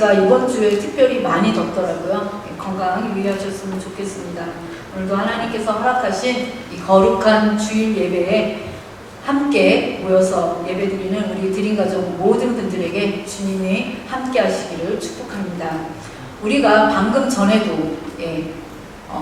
날씨가 이번 주에 특별히 많이 덥더라고요. 건강하게 유의하셨으면 좋겠습니다. 오늘도 하나님께서 허락하신 이 거룩한 주일 예배에 함께 모여서 예배드리는 우리 드림가족 모든 분들에게 주님이 함께 하시기를 축복합니다. 우리가 방금 전에도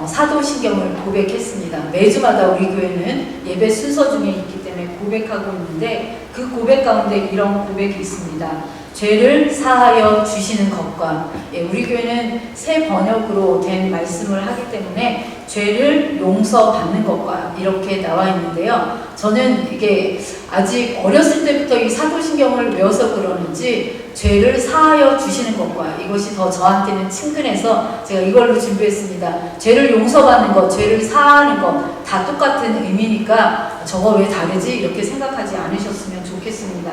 사도신경을 고백했습니다. 매주마다 우리 교회는 예배 순서 중에 있기 때문에 고백하고 있는데 그 고백 가운데 이런 고백이 있습니다. 죄를 사하여 주시는 것과, 우리 교회는 새 번역으로 된 말씀을 하기 때문에 죄를 용서받는 것과 이렇게 나와 있는데요. 저는 이게 아직 어렸을 때부터 이 사도신경을 외워서 그러는지 죄를 사하여 주시는 것과 이것이 더 저한테는 친근해서 제가 이걸로 준비했습니다. 죄를 용서받는 것, 죄를 사하는 것 다 똑같은 의미니까 저거 왜 다르지? 이렇게 생각하지 않으셨으면 좋겠습니다.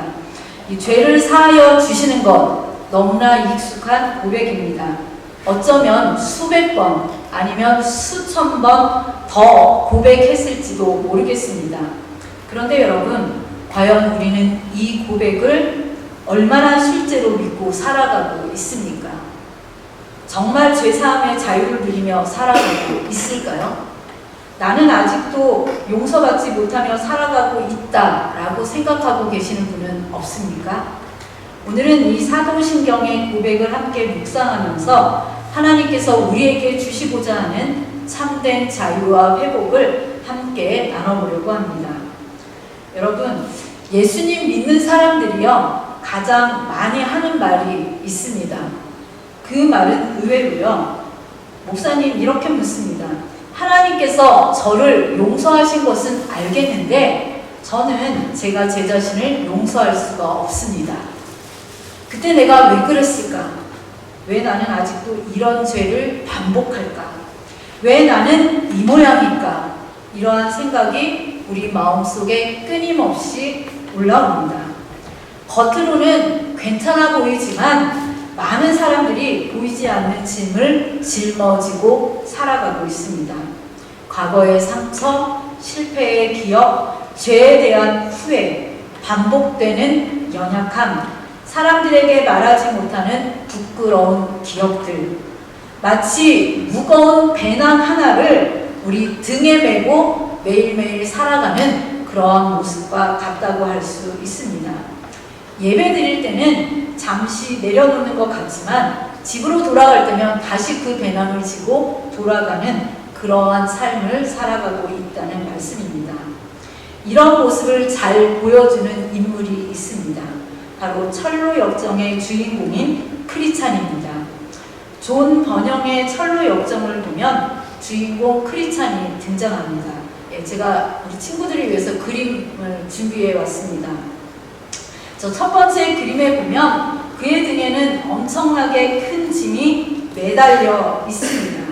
이 죄를 사하여 주시는 것 너무나 익숙한 고백입니다. 어쩌면 수백 번 아니면 수천 번 더 고백했을지도 모르겠습니다. 그런데 여러분, 과연 우리는 이 고백을 얼마나 실제로 믿고 살아가고 있습니까? 정말 죄사함의 자유를 누리며 살아가고 있을까요? 나는 아직도 용서받지 못하며 살아가고 있다라고 생각하고 계시는 분은 없습니까? 오늘은 이 사도신경의 고백을 함께 묵상하면서 하나님께서 우리에게 주시고자 하는 참된 자유와 회복을 함께 나눠보려고 합니다. 여러분, 예수님 믿는 사람들이요, 가장 많이 하는 말이 있습니다. 그 말은 의외로요, 목사님 이렇게 묻습니다. 하나님께서 저를 용서하신 것은 알겠는데 저는 제가 제 자신을 용서할 수가 없습니다. 그때 내가 왜 그랬을까? 왜 나는 아직도 이런 죄를 반복할까? 왜 나는 이 모양일까? 이러한 생각이 우리 마음속에 끊임없이 올라옵니다. 겉으로는 괜찮아 보이지만 많은 사람들이 보이지 않는 짐을 짊어지고 살아가고 있습니다. 과거의 상처, 실패의 기억, 죄에 대한 후회, 반복되는 연약함, 사람들에게 말하지 못하는 부끄러운 기억들, 마치 무거운 배낭 하나를 우리 등에 메고 매일매일 살아가는 그러한 모습과 같다고 할 수 있습니다. 예배 드릴 때는 잠시 내려놓는 것 같지만 집으로 돌아갈 때면 다시 그 배낭을 지고 돌아가는 그러한 삶을 살아가고 있다는 말씀입니다. 이런 모습을 잘 보여주는 인물이 있습니다. 바로 철로 역정의 주인공인 크리찬입니다. 존 번영의 철로 역정을 보면 주인공 크리찬이 등장합니다. 제가 우리 친구들을 위해서 그림을 준비해 왔습니다. 저 첫 번째 그림에 보면 그의 등에는 엄청나게 큰 짐이 매달려 있습니다.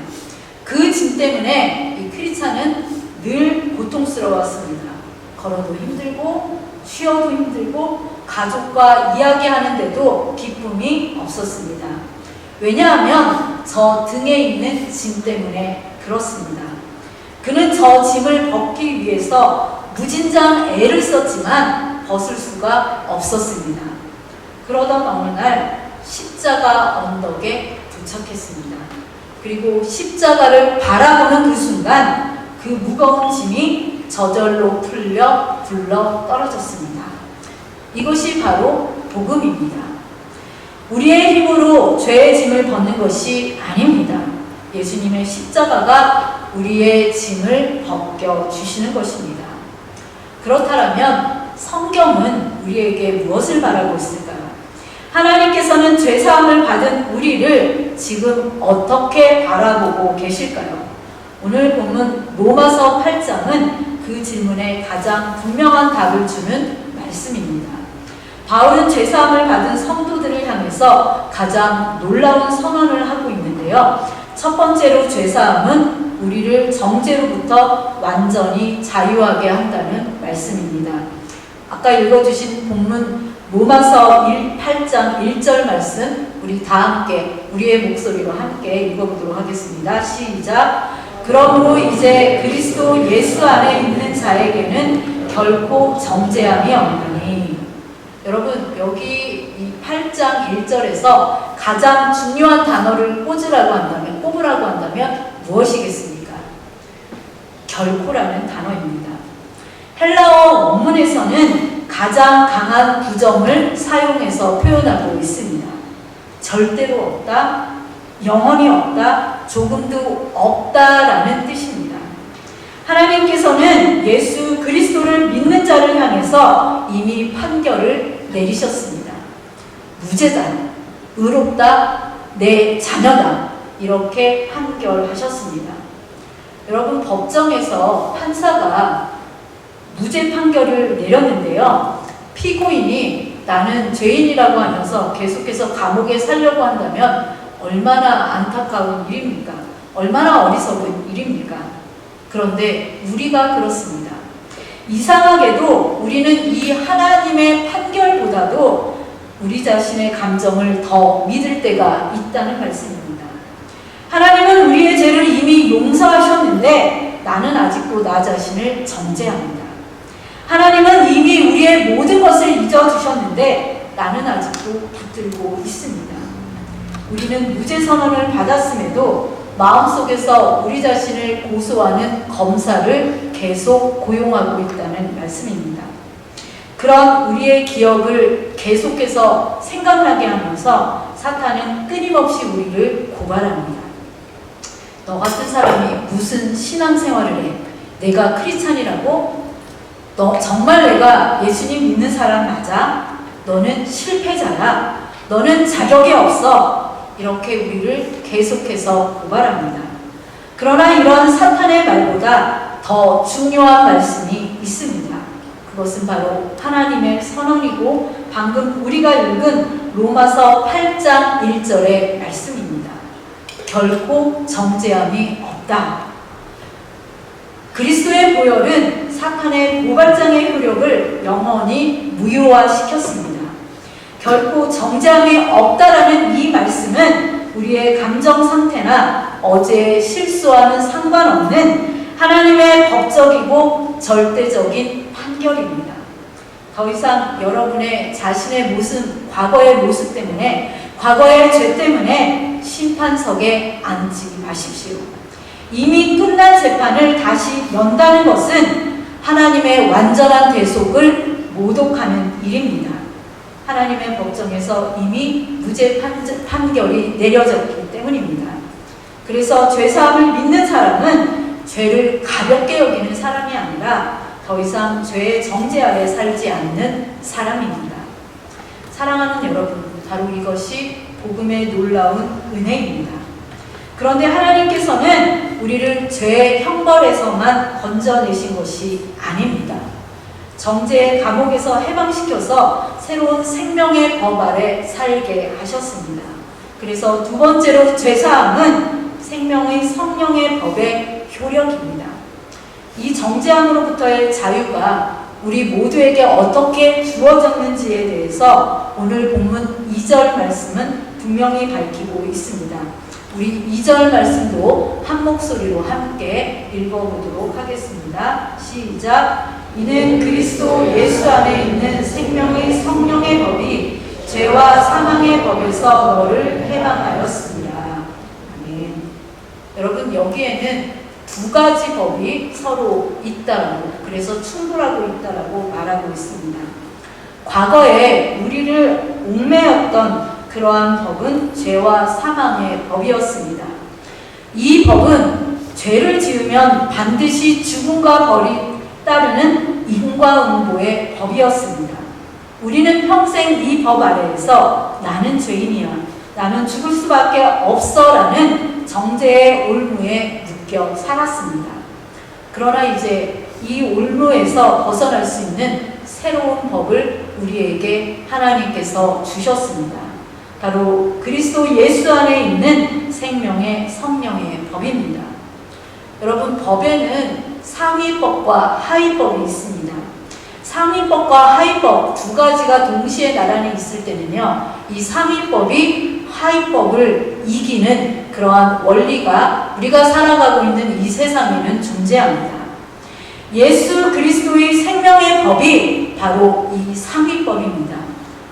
그 짐 때문에 이 크리찬은 늘 고통스러웠습니다. 걸어도 힘들고 쉬어도 힘들고 가족과 이야기하는데도 기쁨이 없었습니다. 왜냐하면 저 등에 있는 짐 때문에 그렇습니다. 그는 저 짐을 벗기 위해서 무진장 애를 썼지만 벗을 수가 없었습니다. 그러던 어느 날 십자가 언덕에 도착했습니다. 그리고 십자가를 바라보는 그 순간 그 무거운 짐이 저절로 풀려 굴러 떨어졌습니다. 이것이 바로 복음입니다. 우리의 힘으로 죄의 짐을 벗는 것이 아닙니다. 예수님의 십자가가 우리의 짐을 벗겨주시는 것입니다. 그렇다면 성경은 우리에게 무엇을 말하고 있을까요? 하나님께서는 죄사함을 받은 우리를 지금 어떻게 바라보고 계실까요? 오늘 본문 로마서 8장은 그 질문에 가장 분명한 답을 주는 말씀입니다. 바울은 죄사함을 받은 성도들을 향해서 가장 놀라운 선언을 하고 있는데요. 첫 번째로 죄사함은 우리를 정죄로부터 완전히 자유하게 한다는 말씀입니다. 아까 읽어주신 본문 로마서 8장 1절 말씀 우리 다 함께 우리의 목소리로 함께 읽어보도록 하겠습니다. 시작. 그러므로 이제 그리스도 예수 안에 있는 자에게는 결코 정죄함이 없나니. 여러분, 여기 이 8장 1절에서 가장 중요한 단어를 꼽으라고 한다면 무엇이겠습니까? 결코라는 단어입니다. 헬라어 원문에서는 가장 강한 부정을 사용해서 표현하고 있습니다. 절대로 없다, 영원히 없다, 조금도 없다라는 뜻입니다. 하나님께서는 예수 그리스도를 믿는 자를 향해서 이미 판결을 내리셨습니다. 무죄다, 의롭다, 내 자녀다, 이렇게 판결하셨습니다. 여러분, 법정에서 판사가 무죄 판결을 내렸는데요. 피고인이 나는 죄인이라고 하면서 계속해서 감옥에 살려고 한다면 얼마나 안타까운 일입니까? 얼마나 어리석은 일입니까? 그런데 우리가 그렇습니다. 이상하게도 우리는 이 하나님의 판결보다도 우리 자신의 감정을 더 믿을 때가 있다는 말씀입니다. 하나님은 우리의 죄를 이미 용서하셨는데 나는 아직도 나 자신을 정죄합니다. 하나님은 이미 우리의 모든 것을 잊어주셨는데 나는 아직도 붙들고 있습니다. 우리는 무죄 선언을 받았음에도 마음속에서 우리 자신을 고소하는 검사를 계속 고용하고 있다는 말씀입니다. 그런 우리의 기억을 계속해서 생각나게 하면서 사탄은 끊임없이 우리를 고발합니다. 너 같은 사람이 무슨 신앙생활을 해? 내가 크리스찬이라고? 너 정말 내가 예수님 믿는 사람 맞아? 너는 실패자야. 너는 자격이 없어. 이렇게 우리를 계속해서 고발합니다. 그러나 이런 사탄의 말보다 더 중요한 말씀이 있습니다. 그것은 바로 하나님의 선언이고 방금 우리가 읽은 로마서 8장 1절의 말씀입니다. 결코 정죄함이 없다. 그리스도의 보혈은 사탄의 고발장의 효력을 영원히 무효화시켰습니다. 결코 정죄함이 없다라는 이 말씀은 우리의 감정 상태나 어제의 실수와는 상관없는 하나님의 법적이고 절대적인 판결입니다. 더 이상 여러분의 자신의 모습, 과거의 모습 때문에, 과거의 죄 때문에 심판석에 앉지 마십시오. 이미 끝난 재판을 다시 연다는 것은 하나님의 완전한 대속을 모독하는 일입니다. 하나님의 법정에서 이미 무죄 판결이 내려졌기 때문입니다. 그래서 죄사함을 믿는 사람은 죄를 가볍게 여기는 사람이 아니라 더 이상 죄의 정죄 아래 살지 않는 사람입니다. 사랑하는 여러분, 바로 이것이 복음의 놀라운 은혜입니다. 그런데 하나님께서는 우리를 죄의 형벌에서만 건져내신 것이 아닙니다. 정죄의 감옥에서 해방시켜서 새로운 생명의 법 아래 살게 하셨습니다. 그래서 두 번째로 죄사함은 생명의 성령의 법의 효력입니다. 이 정죄함으로부터의 자유가 우리 모두에게 어떻게 주어졌는지에 대해서 오늘 본문 2절 말씀은 분명히 밝히고 있습니다. 우리 2절 말씀도 한 목소리로 함께 읽어보도록 하겠습니다. 시작. 이는 그리스도 예수 안에 있는 생명의 성령의 법이 죄와 사망의 법에서 너를 해방하였습니다. 아멘. 여러분, 여기에는 두 가지 법이 서로 있다라고, 그래서 충돌하고 있다라고 말하고 있습니다. 과거에 우리를 옥매였던 그러한 법은 죄와 사망의 법이었습니다. 이 법은 죄를 지으면 반드시 죽음과 벌이 따르는 인과응보의 법이었습니다. 우리는 평생 이 법 아래에서 나는 죄인이야, 나는 죽을 수밖에 없어 라는 정죄의 올무에 묶여 살았습니다. 그러나 이제 이 올무에서 벗어날 수 있는 새로운 법을 우리에게 하나님께서 주셨습니다. 바로 그리스도 예수 안에 있는 생명의 성령의 법입니다. 여러분, 법에는 상위법과 하위법이 있습니다. 상위법과 하위법 두 가지가 동시에 나란히 있을 때는요, 이 상위법이 하위법을 이기는 그러한 원리가 우리가 살아가고 있는 이 세상에는 존재합니다. 예수 그리스도의 생명의 법이 바로 이 상위법입니다.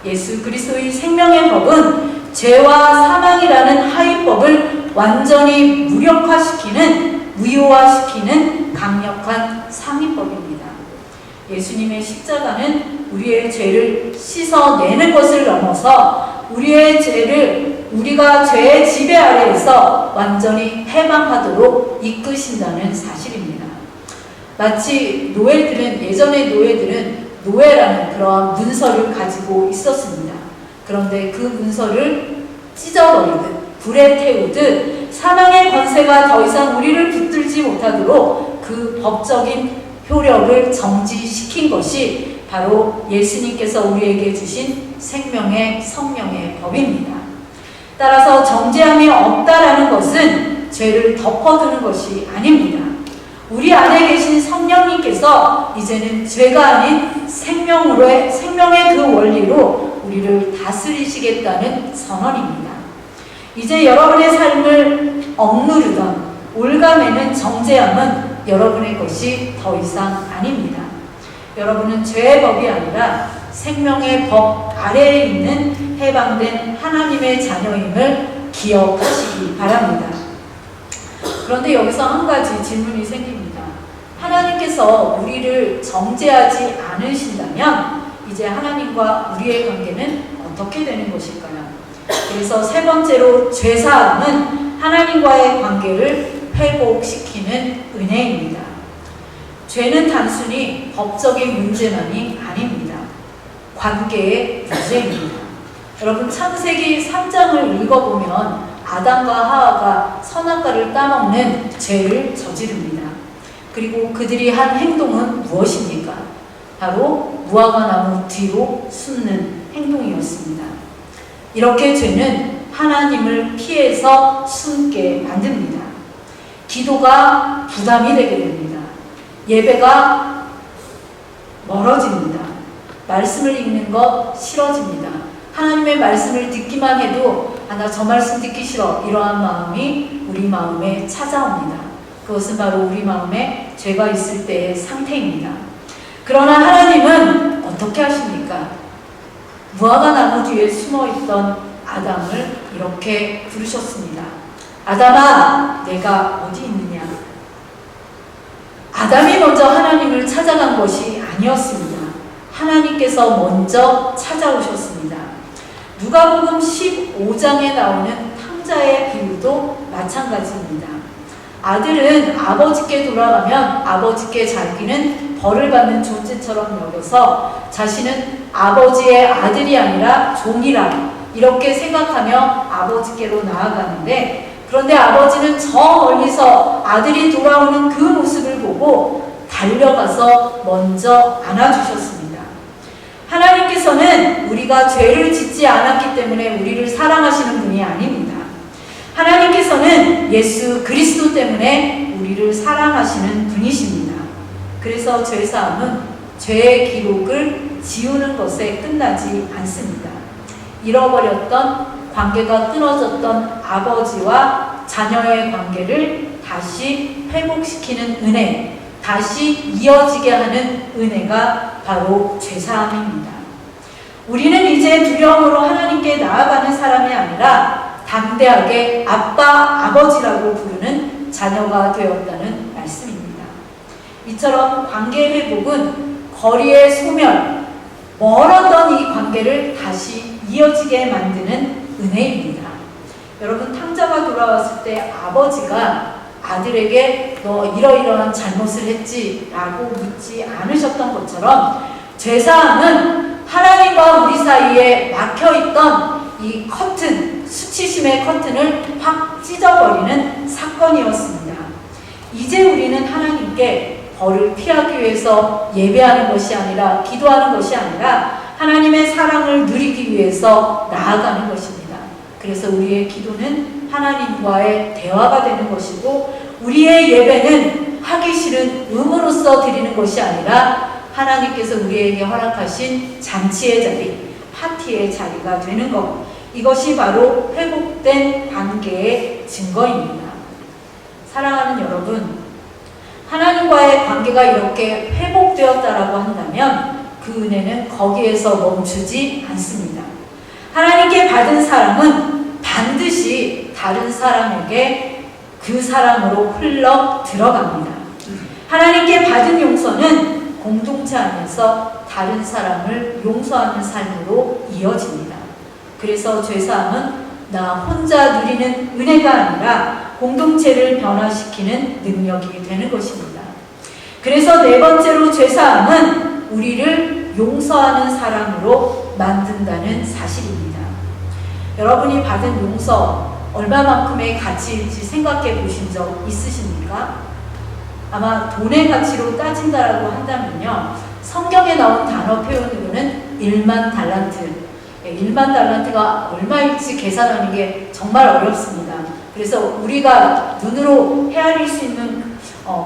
예수 그리스도의 생명의 법은 죄와 사망이라는 하위법을 완전히 무효화시키는 강력한 상위법입니다. 예수님의 십자가는 우리의 죄를 씻어내는 것을 넘어서 우리의 죄를 우리가 죄의 지배 아래에서 완전히 해방하도록 이끄신다는 사실입니다. 마치 예전의 노예들은 노예라는 그러한 문서를 가지고 있었습니다. 그런데 그 문서를 찢어버리듯 불에 태우듯 사망의 권세가 더 이상 우리를 붙들지 못하도록 그 법적인 효력을 정지시킨 것이 바로 예수님께서 우리에게 주신 생명의 성령의 법입니다. 따라서 정죄함이 없다라는 것은 죄를 덮어두는 것이 아닙니다. 우리 안에 계신 성령님께서 이제는 죄가 아닌 생명의 그 원리로 우리를 다스리시겠다는 선언입니다. 이제 여러분의 삶을 억누르던 올가매는 정죄함은 여러분의 것이 더 이상 아닙니다. 여러분은 죄의 법이 아니라 생명의 법 아래에 있는 해방된 하나님의 자녀임을 기억하시기 바랍니다. 그런데 여기서 한 가지 질문이 생깁니다. 하나님께서 우리를 정죄하지 않으신다면 이제 하나님과 우리의 관계는 어떻게 되는 것일까요? 그래서 세 번째로 죄사함은 하나님과의 관계를 회복시키는 은혜입니다. 죄는 단순히 법적인 문제만이 아닙니다. 관계의 문제입니다. 여러분 창세기 3장을 읽어보면 아담과 하와가 선악과를 따먹는 죄를 저지릅니다. 그리고 그들이 한 행동은 무엇입니까? 바로 무화과 나무 뒤로 숨는 행동이었습니다. 이렇게 죄는 하나님을 피해서 숨게 만듭니다. 기도가 부담이 되게 됩니다. 예배가 멀어집니다. 말씀을 읽는 것 싫어집니다. 하나님의 말씀을 듣기만 해도 나 저 말씀 듣기 싫어, 이러한 마음이 우리 마음에 찾아옵니다. 그것은 바로 우리 마음에 죄가 있을 때의 상태입니다. 그러나 하나님은 어떻게 하십니까? 무화과 나무 뒤에 숨어있던 아담을 이렇게 부르셨습니다. 아담아, 내가 어디 있느냐? 아담이 먼저 하나님을 찾아간 것이 아니었습니다. 하나님께서 먼저 찾아오셨습니다. 누가복음 15장에 나오는 탕자의 비유도 마찬가지입니다. 아들은 아버지께 돌아가면 아버지께 자기는 벌을 받는 존재처럼 여겨서 자신은 아버지의 아들이 아니라 종이라 이렇게 생각하며 아버지께로 나아가는데, 그런데 아버지는 저 멀리서 아들이 돌아오는 그 모습을 보고 달려가서 먼저 안아주셨습니다. 하나님께서는 우리가 죄를 짓지 않았기 때문에 우리를 사랑하시는 분이 아닙니다. 하나님께서는 예수 그리스도 때문에 우리를 사랑하시는 분이십니다. 그래서 죄사함은 죄의 기록을 지우는 것에 끝나지 않습니다. 잃어버렸던 관계가 끊어졌던 아버지와 자녀의 관계를 다시 회복시키는 은혜, 다시 이어지게 하는 은혜가 바로 죄사함입니다. 우리는 이제 두려움으로 하나님께 나아가는 사람이 아니라 담대하게 아빠, 아버지라고 부르는 자녀가 되었다는 말씀입니다. 이처럼 관계 회복은 거리의 소멸, 멀었던 이 관계를 다시 이어지게 만드는 은혜입니다. 여러분, 탕자가 돌아왔을 때 아버지가 아들에게 너 이러이러한 잘못을 했지? 라고 묻지 않으셨던 것처럼 죄사함은 하나님과 우리 사이에 막혀있던 이 커튼, 수치심의 커튼을 확 찢어버리는 사건이었습니다. 이제 우리는 하나님께 벌을 피하기 위해서 예배하는 것이 아니라, 기도하는 것이 아니라 하나님의 사랑을 누리기 위해서 나아가는 것입니다. 그래서 우리의 기도는 하나님과의 대화가 되는 것이고, 우리의 예배는 하기 싫은 음으로써 드리는 것이 아니라 하나님께서 우리에게 허락하신 잔치의 자리, 파티의 자리가 되는 것, 이것이 바로 회복된 관계의 증거입니다. 사랑하는 여러분, 하나님과의 관계가 이렇게 회복되었다라고 한다면 그 은혜는 거기에서 멈추지 않습니다. 하나님께 받은 사랑은 반드시 다른 사람에게 그 사랑으로 흘러 들어갑니다. 하나님께 받은 용서는 공동체 안에서 다른 사람을 용서하는 삶으로 이어집니다. 그래서 죄사함은 나 혼자 누리는 은혜가 아니라 공동체를 변화시키는 능력이 되는 것입니다. 그래서 네 번째로 죄사함은 우리를 용서하는 사람으로 만든다는 사실입니다. 여러분이 받은 용서 얼마만큼의 가치일지 생각해 보신 적 있으십니까? 아마 돈의 가치로 따진다라고 한다면요, 성경에 나온 단어 표현으로는 1만 달란트, 1만 달란트가 얼마일지 계산하는 게 정말 어렵습니다. 그래서 우리가 눈으로 헤아릴 수 있는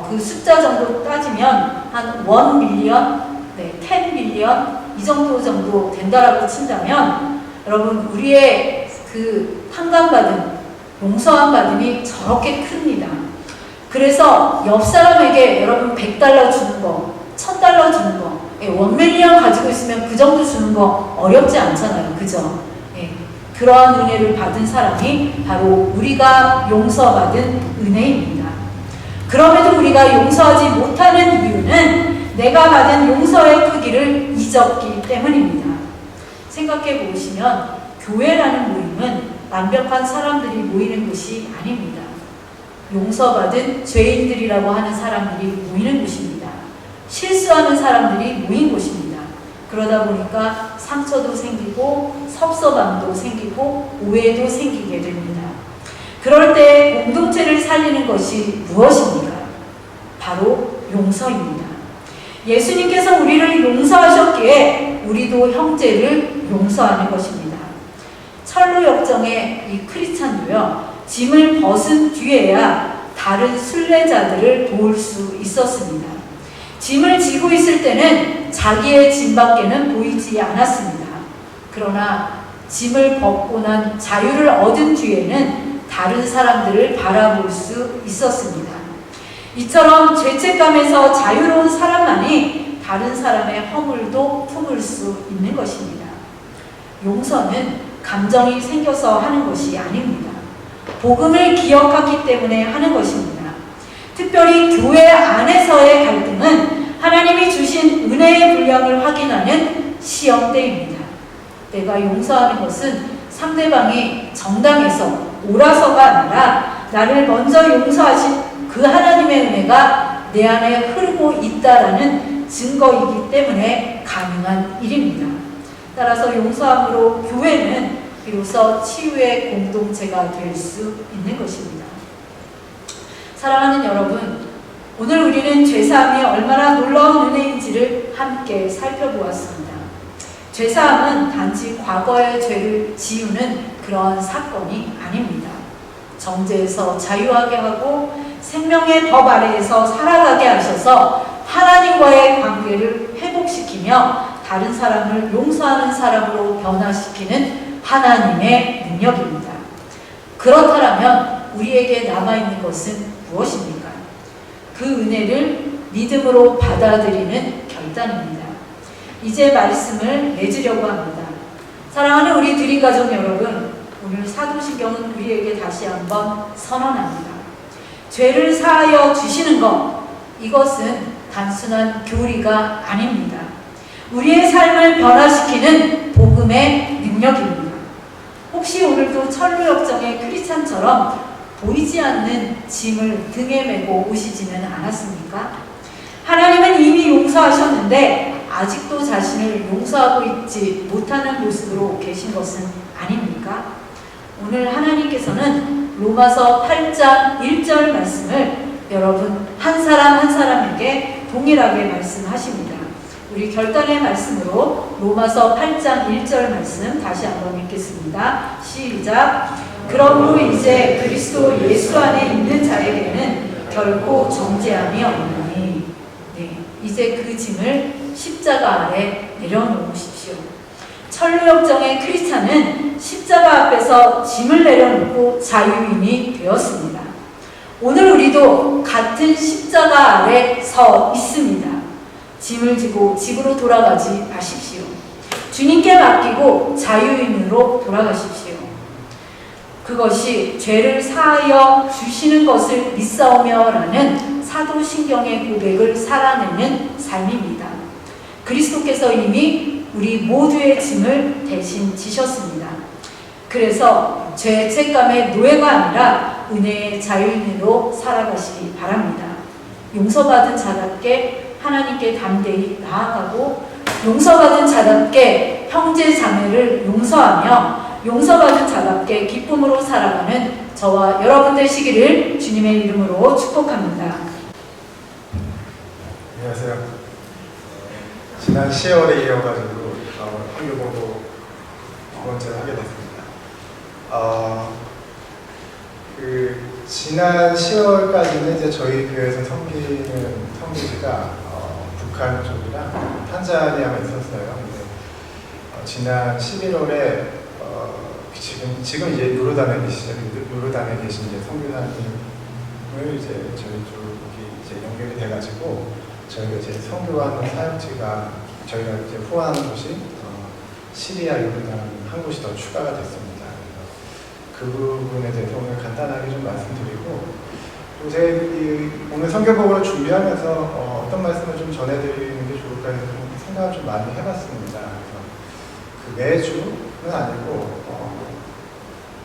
그 숫자 정도 따지면 한 1 밀리언, 10 밀리언 이 정도 된다라고 친다면, 여러분 우리의 그 탕감받은, 용서함 받음이 저렇게 큽니다. 그래서 옆 사람에게 여러분 100달러 주는 거, 1000달러 주는 거, 1 밀리언 가지고 있으면 그 정도 주는 거 어렵지 않잖아요. 그죠? 그러한 은혜를 받은 사람이 바로 우리가 용서받은 은혜입니다. 그럼에도 우리가 용서하지 못하는 이유는 내가 받은 용서의 크기를 잊었기 때문입니다. 생각해 보시면 교회라는 모임은 완벽한 사람들이 모이는 곳이 아닙니다. 용서받은 죄인들이라고 하는 사람들이 모이는 곳입니다. 실수하는 사람들이 모인 곳입니다. 그러다 보니까 상처도 생기고 섭섭함도 생기고 오해도 생기게 됩니다. 그럴 때 공동체를 살리는 것이 무엇입니까? 바로 용서입니다. 예수님께서 우리를 용서하셨기에 우리도 형제를 용서하는 것입니다. 철로 역정의 이 크리스찬도요, 짐을 벗은 뒤에야 다른 순례자들을 도울 수 있었습니다. 짐을 지고 있을 때는 자기의 짐밖에는 보이지 않았습니다. 그러나 짐을 벗고 난 자유를 얻은 뒤에는 다른 사람들을 바라볼 수 있었습니다. 이처럼 죄책감에서 자유로운 사람만이 다른 사람의 허물도 품을 수 있는 것입니다. 용서는 감정이 생겨서 하는 것이 아닙니다. 복음을 기억하기 때문에 하는 것입니다. 특별히 교회 안에서의 갈등은 하나님이 주신 은혜의 분량을 확인하는 시험대입니다. 내가 용서하는 것은 상대방이 정당해서 옳아서가 아니라 나를 먼저 용서하신 그 하나님의 은혜가 내 안에 흐르고 있다라는 증거이기 때문에 가능한 일입니다. 따라서 용서함으로 교회는 비로소 치유의 공동체가 될 수 있는 것입니다. 사랑하는 여러분, 오늘 우리는 죄사함이 얼마나 놀라운 은혜인지를 함께 살펴보았습니다. 죄사함은 단지 과거의 죄를 지우는 그러한 사건이 아닙니다. 정죄에서 자유하게 하고 생명의 법 아래에서 살아가게 하셔서 하나님과의 관계를 회복시키며 다른 사람을 용서하는 사람으로 변화시키는 하나님의 능력입니다. 그렇다면 우리에게 남아있는 것은 무엇입니까? 그 은혜를 믿음으로 받아들이는 결단입니다. 이제 말씀을 맺으려고 합니다. 사랑하는 우리 드림가족 여러분, 오늘 사도신경은 우리에게 다시 한번 선언합니다. 죄를 사하여 주시는 것, 이것은 단순한 교리가 아닙니다. 우리의 삶을 변화시키는 복음의 능력입니다. 혹시 오늘도 철로역정의 크리스찬처럼 보이지 않는 짐을 등에 메고 오시지는 않았습니까? 하나님은 이미 용서하셨는데 아직도 자신을 용서하고 있지 못하는 모습으로 계신 것은 아닙니까? 오늘 하나님께서는 로마서 8장 1절 말씀을 여러분 한 사람 한 사람에게 동일하게 말씀하십니다. 우리 결단의 말씀으로 로마서 8장 1절 말씀 다시 한번 읽겠습니다. 시작. 그러므로 이제 그리스도 예수 안에 있는 자에게는 결코 정죄함이 없나니, 이제 그 짐을 십자가 아래 내려놓으십시오. 철로역정의 크리스찬은 십자가 앞에서 짐을 내려놓고 자유인이 되었습니다. 오늘 우리도 같은 십자가 아래 서 있습니다. 짐을 지고 집으로 돌아가지 마십시오. 주님께 맡기고 자유인으로 돌아가십시오. 그것이 죄를 사하여 주시는 것을 믿사오며라는 사도신경의 고백을 살아내는 삶입니다. 그리스도께서 이미 우리 모두의 짐을 대신 지셨습니다. 그래서 죄의 책감의 노예가 아니라 은혜의 자유인으로 살아가시기 바랍니다. 용서받은 자답게 하나님께 담대히 나아가고 용서받은 자답게 형제 자매를 용서하며 용서받은 자답게 기쁨으로 살아가는 저와 여러분 되시기를 주님의 이름으로 축복합니다. 안녕하세요. 지난 10월에 이어가지고 선교봉도 두 번째를 하게 됐습니다. 지난 10월까지는 이제 저희 교회에서 섬기는 성교지가 북한 쪽이랑 탄자니아가 있었어요. 근데 지난 11월에 지금 이제 요르단에 계신 이제 선교사님을 이제 저희 쪽이 이제 연결이 돼가지고 저희가 이제 선교하는 사역지가 저희가 이제 후원하는 곳이 시리아, 요르단 한 곳이 더 추가가 됐습니다. 그 부분에 대해서 오늘 간단하게 좀 말씀드리고, 또 제가 오늘 선교복으로 준비하면서 어떤 말씀을 좀 전해드리는 게 좋을까 해서 좀 생각을 좀 많이 해봤습니다. 그래서 매주는 아니고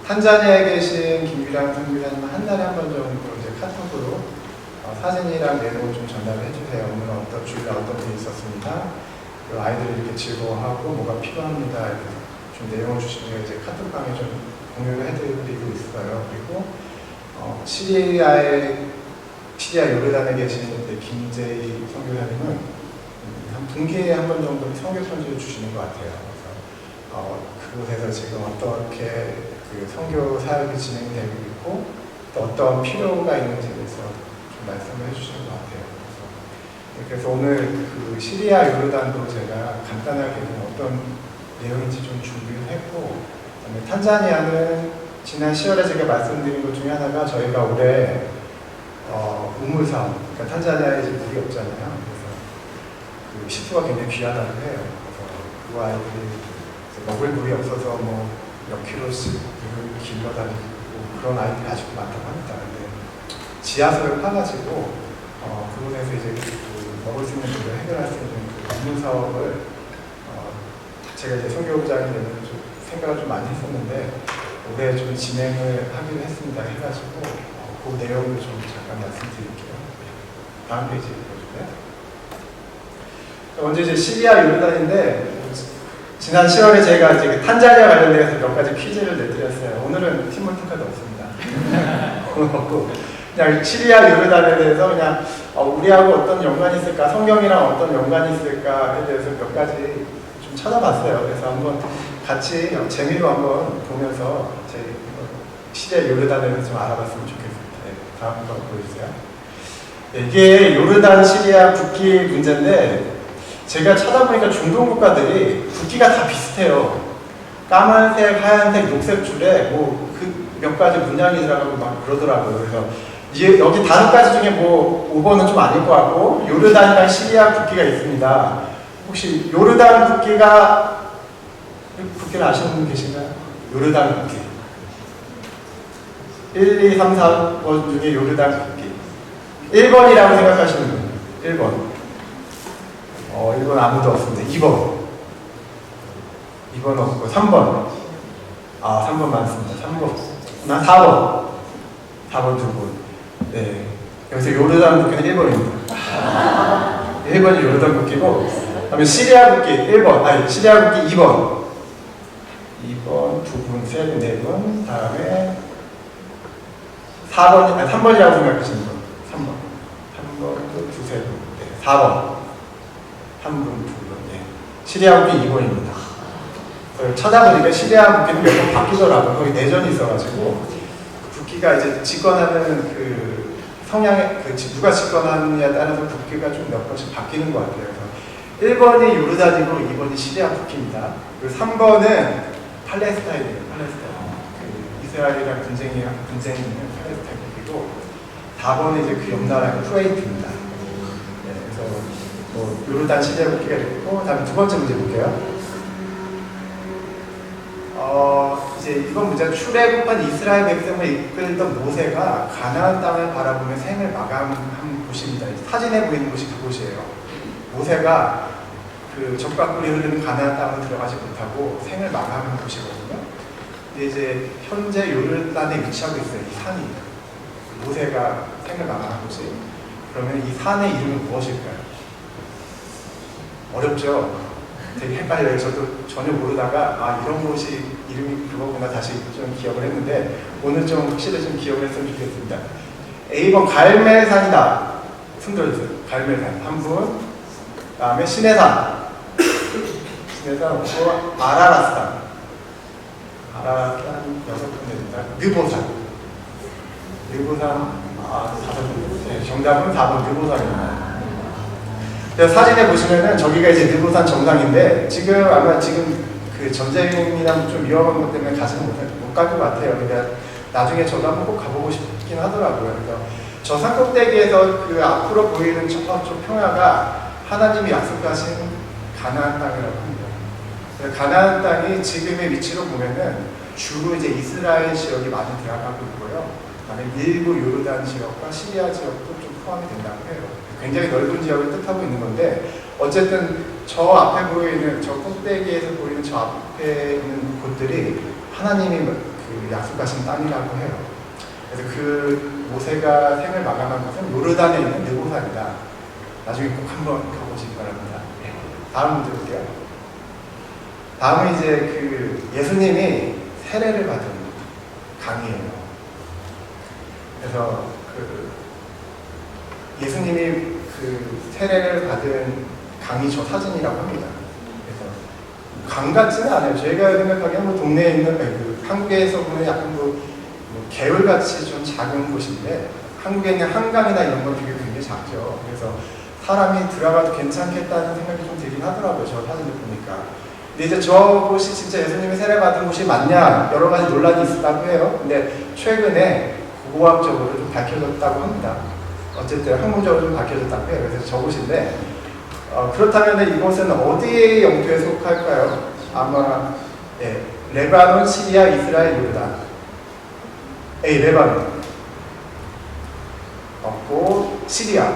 탄자니아에 계신 김규량 선교사님은 한 달에 한 번 정도 이제 카톡으로 사진이랑 내용을 좀 전달을 해주세요. 오늘 어떤 주일에 어떤 일이 있었습니다. 그리고 아이들이 이렇게 즐거워하고 뭐가 필요합니다. 이렇게 좀 내용을 주시면 이제 카톡방에 좀 공유를 해드리고 있어요. 그리고 시리아 요르단에 계신 김재희 선교사님은 한 분기에 한 번 정도 선교 편지를 주시는 것 같아요. 그래서 그곳에서 지금 어떻게 그 선교 사역이 진행되고 있고 또 어떤 필요가 있는지에 대해서 좀 말씀을 해주시는 것 같아요. 그래서 오늘 그 시리아 요르단도 제가 간단하게 어떤 내용인지 좀 준비를 했고, 그다음에 탄자니아는 지난 10월에 제가 말씀드린 것 중에 하나가 저희가 올해 우물 사업, 그러니까 탄자니아에 이제 물이 없잖아요. 그래서 그 시트가 굉장히 귀하다고 해요. 그래서 그 아이들이 먹을 물이 없어서 뭐 몇 킬로씩 물을 길러 다니고 그런 아이들이 아직도 많다고 합니다. 근데 지하수를 파가지고 그곳에서 이제 그 먹을 수 있는 물을 해결할 수 있는 그 우물 사업을 제가 이제 선교부장이 되면서 좀 생각을 좀 많이 했었는데 올해 좀 진행을 하기로 했습니다. 해가지고 그 내용을 좀 잠깐 말씀드릴게요. 다음 페이지 보여줄래요? 먼저 이제 시리아 요르단인데 지난 10월에 제가 이제 탄자니아 관련돼서 몇 가지 퀴즈를 내드렸어요. 오늘은 팀워크 카드 없습니다. 오늘 없고 그냥 시리아 요르단에 대해서 그냥 우리하고 어떤 연관이 있을까, 성경이랑 어떤 연관이 있을까에 대해서 몇 가지 좀 찾아봤어요. 그래서 한번 같이 재미로 한번 보면서 제 시리아 요르단에 대해서 좀 알아봤으면 좋겠습니다. 네, 다음 거 보여주세요. 네, 이게 요르단 시리아 국기 문제인데 제가 찾아보니까 중동 국가들이 국기가 다 비슷해요. 까만색, 하얀색, 녹색 줄에 뭐 그 몇 가지 문양이 들어가고 막 그러더라고요. 그래서 여기 5가지 중에 뭐 5번은 좀 아닐 것 같고 요르단이랑 시리아 국기가 있습니다. 혹시 요르단 국기를 아시는 분 계신가요? 요르단 국기. 1, 2, 3, 4번 중에 요르단 국기. 1번이라고 생각하시는 분. 1번. 1번 아무도 없습니다. 2번 없고 3번. 3번 많습니다. 3번. 4번 2분. 네. 여기서 요르단 국기는 1번입니다. 1번이 요르단 국기고, 그 다음에 시리아 국기 1번, 시리아 국기 2번. 2번, 2분, 3분, 4분, 다음에 3번이라고 생각하시는 분. 3번도 2, 3분. 네. 4번. 3분, 2분. 네. 시리아 국기 2번입니다. 찾아보니까 시리아 국기는 몇 번 바뀌더라고요. 거기 내전이 있어가지고 국기가 이제 집권하는 그 성향에 누가 집권하느냐에 따라서 국기가 좀 몇 번씩 바뀌는 것 같아요. 그래서 1번이 요르단이고 2번이 시리아 국기입니다. 그리고 3번은 팔레스타인이에요. 그 이스라엘이랑 분쟁이 있는 팔레스타인 국기고 4번은 이제 그 옆 나라의 쿠웨이트입니다. 네, 그래서 뭐 요르단 시리아 국기가 있고, 다음에 두 번째 문제 볼게요. 이제 이건 문제 출애굽한 이스라엘 백성을 이끌던 모세가 가나안 땅을 바라보며 생을 마감한 곳입니다. 사진에 보이는 곳이 그곳이에요. 모세가 그 적과 꿀이 흐르는 가나안 땅으로 들어가지 못하고 생을 마감한 곳이거든요. 근데 이제 현재 요르단에 위치하고 있어요. 이 산이 모세가 생을 마감한 곳이. 그러면 이 산의 이름은 무엇일까요? 어렵죠? 되게 헷갈려요. 저도 전혀 모르다가 이런 곳이 이름이 그거구나 다시 좀 기억을 했는데 오늘 좀 확실히 좀 기억을 했으면 좋겠습니다. A번 갈멜산이다. 손 들어주세요. 갈멜산 한 분. 그 다음에 시내산. 시내산 없고 아라라산. 아라라산 6분 됩니다. 느보산 5분. 네, 정답은 4번 느보산입니다. 사진에 보시면은 저기가 이제 느보산 정상인데 지금 아마 지금 그 전쟁이랑 좀 위험한 것 때문에 가지는 못 갈 것 같아요. 그러니까 나중에 저도 한번 꼭 가보고 싶긴 하더라고요. 그래서 저 산 꼭대기에서 그 앞으로 보이는 저 평야가 하나님이 약속하신 가나안 땅이라고 합니다. 가나안 땅이 지금의 위치로 보면은 주로 이제 이스라엘 지역이 많이 들어가고 있고요. 그다음에 일부 요르단 지역과 시리아 지역도 좀 포함이 된다고 해요. 굉장히 넓은 지역을 뜻하고 있는 건데 어쨌든 저 앞에 보이는 저 꼭대기에서 보이는 저 앞에 있는 곳들이 하나님이 그 약속하신 땅이라고 해요. 그래서 그 모세가 생을 마감한 곳은 요르단에 있는 느보산이다. 나중에 꼭 한번 가보시기 바랍니다. 다음 문제 볼게요. 다음은 이제 그 예수님이 세례를 받은 강이에요. 그래서 그 예수님이 그 세례를 받은 강이 저 사진이라고 합니다. 그래서 강 같지는 않아요. 저희가 생각하기에는 뭐 동네에 있는 그 한국에서 보면 약간 뭐 개울같이 좀 작은 곳인데 한국에 있는 한강이나 이런 건 되게 굉장히 작죠. 그래서 사람이 들어가도 괜찮겠다는 생각이 좀 들긴 하더라고요. 저 사진을 보니까. 근데 이제 저곳이 진짜 예수님이 세례 받은 곳이 맞냐 여러 가지 논란이 있었다고 해요. 근데 최근에 고고학적으로 좀 밝혀졌다고 합니다. 어쨌든 학문적으로 좀 밝혀졌다고 해요. 그래서 저곳인데 그렇다면 이곳은 어디의 영토에 속할까요? 아마 레바논, 시리아, 이스라엘, 요르단. A. 레바논 없고 시리아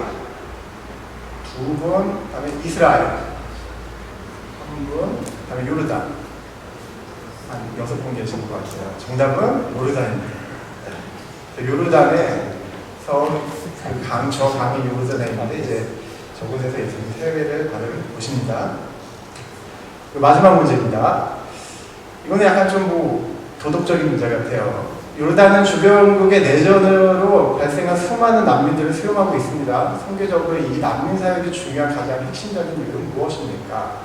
2분, 그다음에 이스라엘 1분, 그다음에 요르단 한 6분 계시는 것 같아요. 정답은 요르단입니다. 요르단에서 저 강이 요르단에 있는데 이제 저곳에서 예수님 세례를 받은 곳입니다. 마지막 문제입니다. 이거는 약간 좀 뭐 도덕적인 문제 같아요. 요르단은 주변국의 내전으로 발생한 수많은 난민들을 수용하고 있습니다. 선교적으로 이 난민 사역이 중요한 가장 핵심적인 이유는 무엇입니까?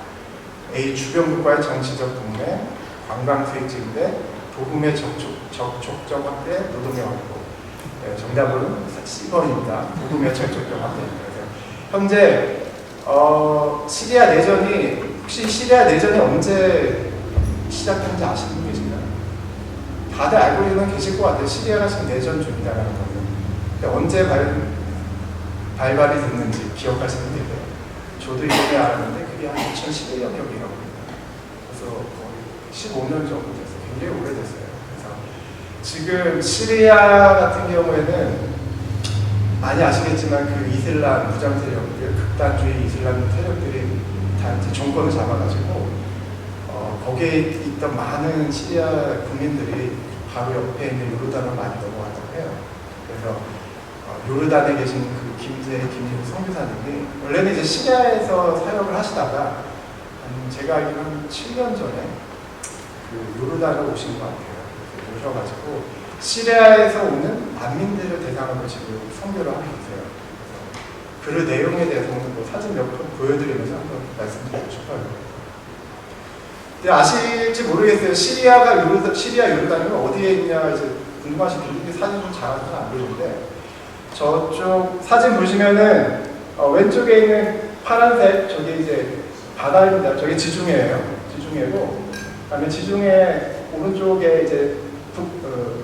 A. 주변국과의 정치적 동맹, 관광 수익 증대, 복음의 적극적 확대, 노동의 확보. 정답은 10번입니다. 복음의 적극적 확대입니다. 현재 시리아 내전이 혹시 시리아 내전이 언제 시작했는지 아시는 분 계신가요? 다들 알고 계실 것 같아요. 시리아가 지금 내전 중이다라는 거는. 언제 발발이 됐는지 기억하시는 분 계세요? 저도 이번에 알았는데 그게 한 2011년이라고 합니다. 그래서 거의 15년 정도 됐어요. 굉장히 오래됐어요. 그래서 지금 시리아 같은 경우에는 많이 아시겠지만 그 이슬람 무장 세력들, 극단주의 이슬람 세력들이 다 정권을 잡아가지고 거기에 있던 많은 시리아 국민들이 바로 옆에 있는 요르단으로 많이 넘어갔다고 해요. 그래서 요르단에 계신 그 김진우 선교사님이 원래는 이제 시리아에서 사역을 하시다가 제가 알기로는 7년 전에 그 요르단으로 오신 것 같아요. 오셔가지고 시리아에서 오는 난민들을 대상으로 지금 선교를 하고 계세요. 그 내용에 대해서는 뭐 사진 몇 번 보여드리면서 한번 말씀드리고 싶어요. 근데 아실지 모르겠어요. 시리아 요르단이 어디에 있냐 이제 궁금하신 분들이 사진 좀 잘 안 보이는데 저쪽 사진 보시면은 왼쪽에 있는 파란색 저게 이제 바다입니다. 저게 지중해예요. 지중해고 그다음에 지중해 오른쪽에 이제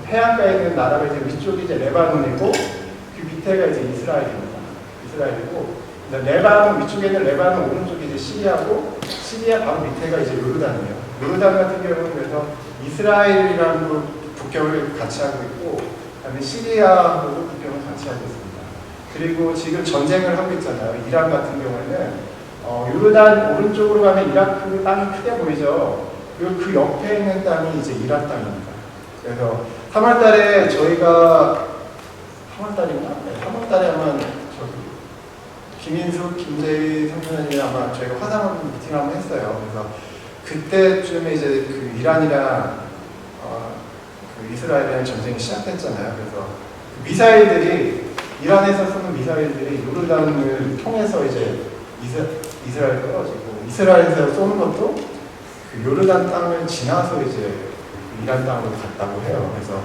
해안가에 있는 나라가 이제 위쪽이 이제 레바논이고 그 밑에가 이제 이스라엘입니다. 이스라엘이고 레바논 위쪽에 있는 레바논 오른쪽이 이제 시리아고 시리아 바로 밑에가 이제 요르단이에요. 요르단 같은 경우는 그래서 이스라엘이랑 국경을 같이 하고 있고, 그다음에 시리아하고 국경을 같이 하고 있습니다. 그리고 지금 전쟁을 하고 있잖아요. 이란 같은 경우에는 요르단 오른쪽으로 가면 이라크 땅이 크게 보이죠. 그리고 그 옆에 있는 땅이 이제 이란 땅입니다. 그래서 3월달에 저희가 3월달인가? 네, 3월달에 아마 김인숙, 김재희 선생님이랑 아마 저희가 화상 미팅을 한번 했어요. 그래서 그때쯤에 이제 그 이란이랑 그 이스라엘이랑 전쟁이 시작됐잖아요. 그래서 그 미사일들이 이란에서 쏘는 미사일들이 요르단을 통해서 이제 이스라엘 떨어지고 이스라엘에서 쏘는 것도 그 요르단 땅을 지나서 이제 이란 땅으로 갔다고 해요. 그래서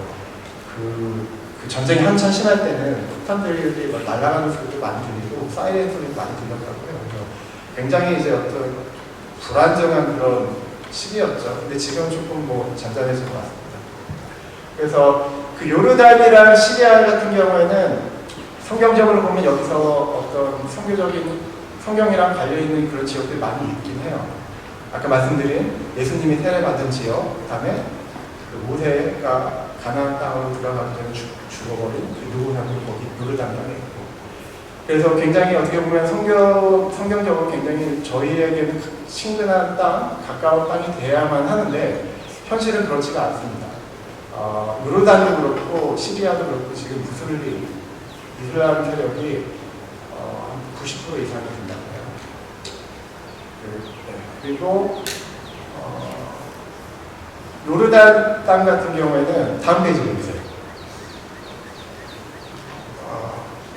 그 전쟁이 한참 심할 때는 폭탄들이 막 날아가는 소리도 많이 들리고 사이렌 소리도 많이 들렸다고 해요. 그래서 굉장히 이제 어떤 불안정한 그런 시기였죠. 근데 지금 조금 뭐 잔잔해진 것 같습니다. 그래서 그 요르단이랑 시리아 같은 경우에는 성경적으로 보면 여기서 어떤 성경이랑 관련있는 그런 지역들이 많이 있긴 해요. 아까 말씀드린 예수님이 세례받은 지역, 그 다음에 그 모세가 가나안 땅으로 들어가기 전에 죽어버린 그 누구나도 거기 요르단 땅에 있고. 그래서 굉장히 어떻게 보면 성경적으로 굉장히 저희에게는 친근한 땅, 가까운 땅이 돼야만 하는데 현실은 그렇지가 않습니다. 요르단도 그렇고 시리아도 그렇고 지금 무슬림, 이슬람 세력이 90% 이상이 된다고 해요. 그리고 요르단 땅 같은 경우에는 다음 페이지로 보세요.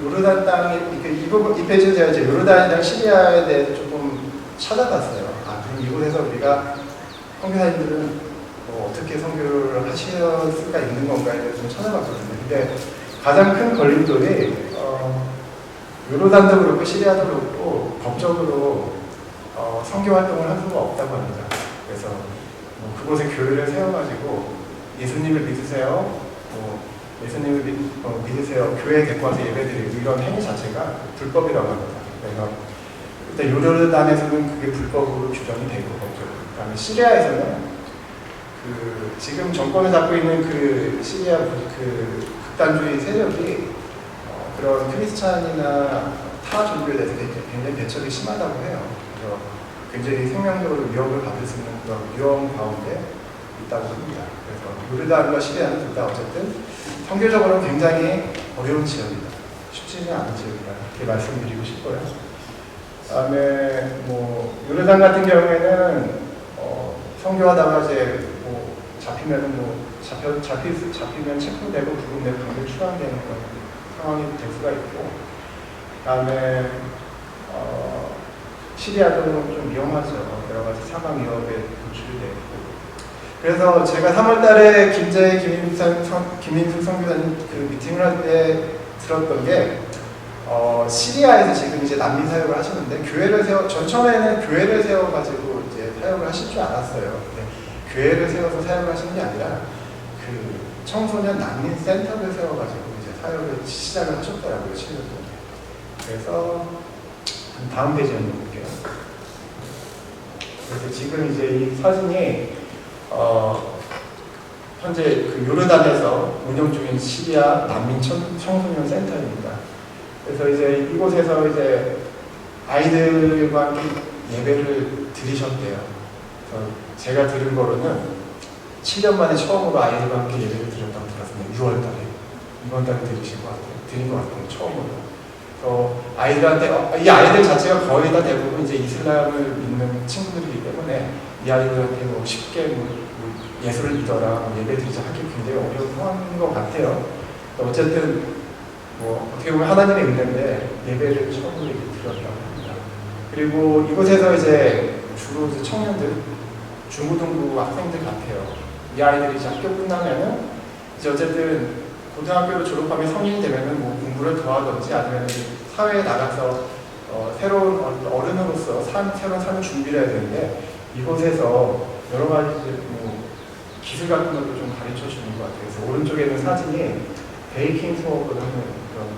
요르단 땅이 이 페이지는 제가 이제 요르단이랑 시리아에 대해 조금 찾아봤어요. 그럼 이곳에서 우리가 선교사님들은 어떻게 선교를 하실 수가 있는 건가에 대해서 좀 찾아봤거든요. 근데 가장 큰 걸림돌이 요르단도 그렇고 시리아도 그렇고 법적으로 선교 활동을 할 수가 없다고 합니다. 그래서 그곳에 교회를 세워가지고 예수님을 믿으세요, 예수님을 믿으세요, 교회에 데리고 와서 예배드리고 이런 행위 자체가 불법이라고 합니다. 그래서 일단 요르단에서는 그게 불법으로 규정이 되고 법적으로. 그다음에 시리아에서는 지금 정권을 잡고 있는 그 시리아 그 극단주의 세력이 그런 크리스찬이나 타 종교에 대해서 굉장히 배척이 심하다고 해요. 그래서 굉장히 생명적으로 위협을 받을 수 있는 그런 위험 가운데 있다고 합니다. 그래서 요르단과 시리아는 둘 다 어쨌든 성교적으로는 굉장히 어려운 지역이다. 쉽지는 않은 지역이다. 이렇게 말씀드리고 싶고요. 그다음에 요르단 같은 경우에는 선교하다가 이제 잡히면 체포되고 구금되고 강제 추방되는 그런 상황이 될 수가 있고, 그다음에 시리아도 좀 위험하죠. 여러 가지 사망 위협에 노출이 되고. 그래서 제가 3월달에 김인숙 선교사님 그 미팅을 할 때 들었던 게 시리아에서 지금 이제 난민 사역을 하시는데 전 처음에는 교회를 세워가지고 이제 사역을 하실 줄 알았어요. 교회를 세워서 사역을 하시는 게 아니라 그 청소년 난민 센터를 세워가지고 이제 사역을 시작을 하셨더라고요, 7년 동안. 그래서 다음 페이지 한번 볼게요. 그래서 지금 이제 이 사진이 현재 그 요르단에서 운영 중인 시리아 난민 청소년 센터입니다. 그래서 이제 이곳에서 이제 아이들과 함께 예배를 드리셨대요. 그래서 제가 들은 거로는 7년 만에 처음으로 아이들과 함께 예배를 드렸다고 들었습니다. 6월 달에. 이번 달에 드린 것 같아요. 처음으로. 아이들한테, 이 아이들 자체가 거의 다 대부분 이제 이슬람을 믿는 친구들이기 때문에 이 아이들한테 쉽게 예수를 믿어라, 예배 드리자 하기 굉장히 어려운 상황인 것 같아요. 어쨌든 어떻게 보면 하나님의 은혜인데 예배를 처음으로 드렸다고 합니다. 그리고 이곳에서 이제 주로 이제 청년들, 중고등부 학생들 같아요. 이 아이들이 이제 학교 끝나면은 이제 어쨌든 고등학교를 졸업하면 성인이 되면은 공부를 더 하든지 아니면 사회에 나가서 새로운 어른으로서 새로운 삶을 준비를 해야 되는데 이곳에서 여러 가지 기술 같은 것도 좀 가르쳐 주는 것 같아요. 그래서 오른쪽에는 사진이 베이킹 수업을 하는 그런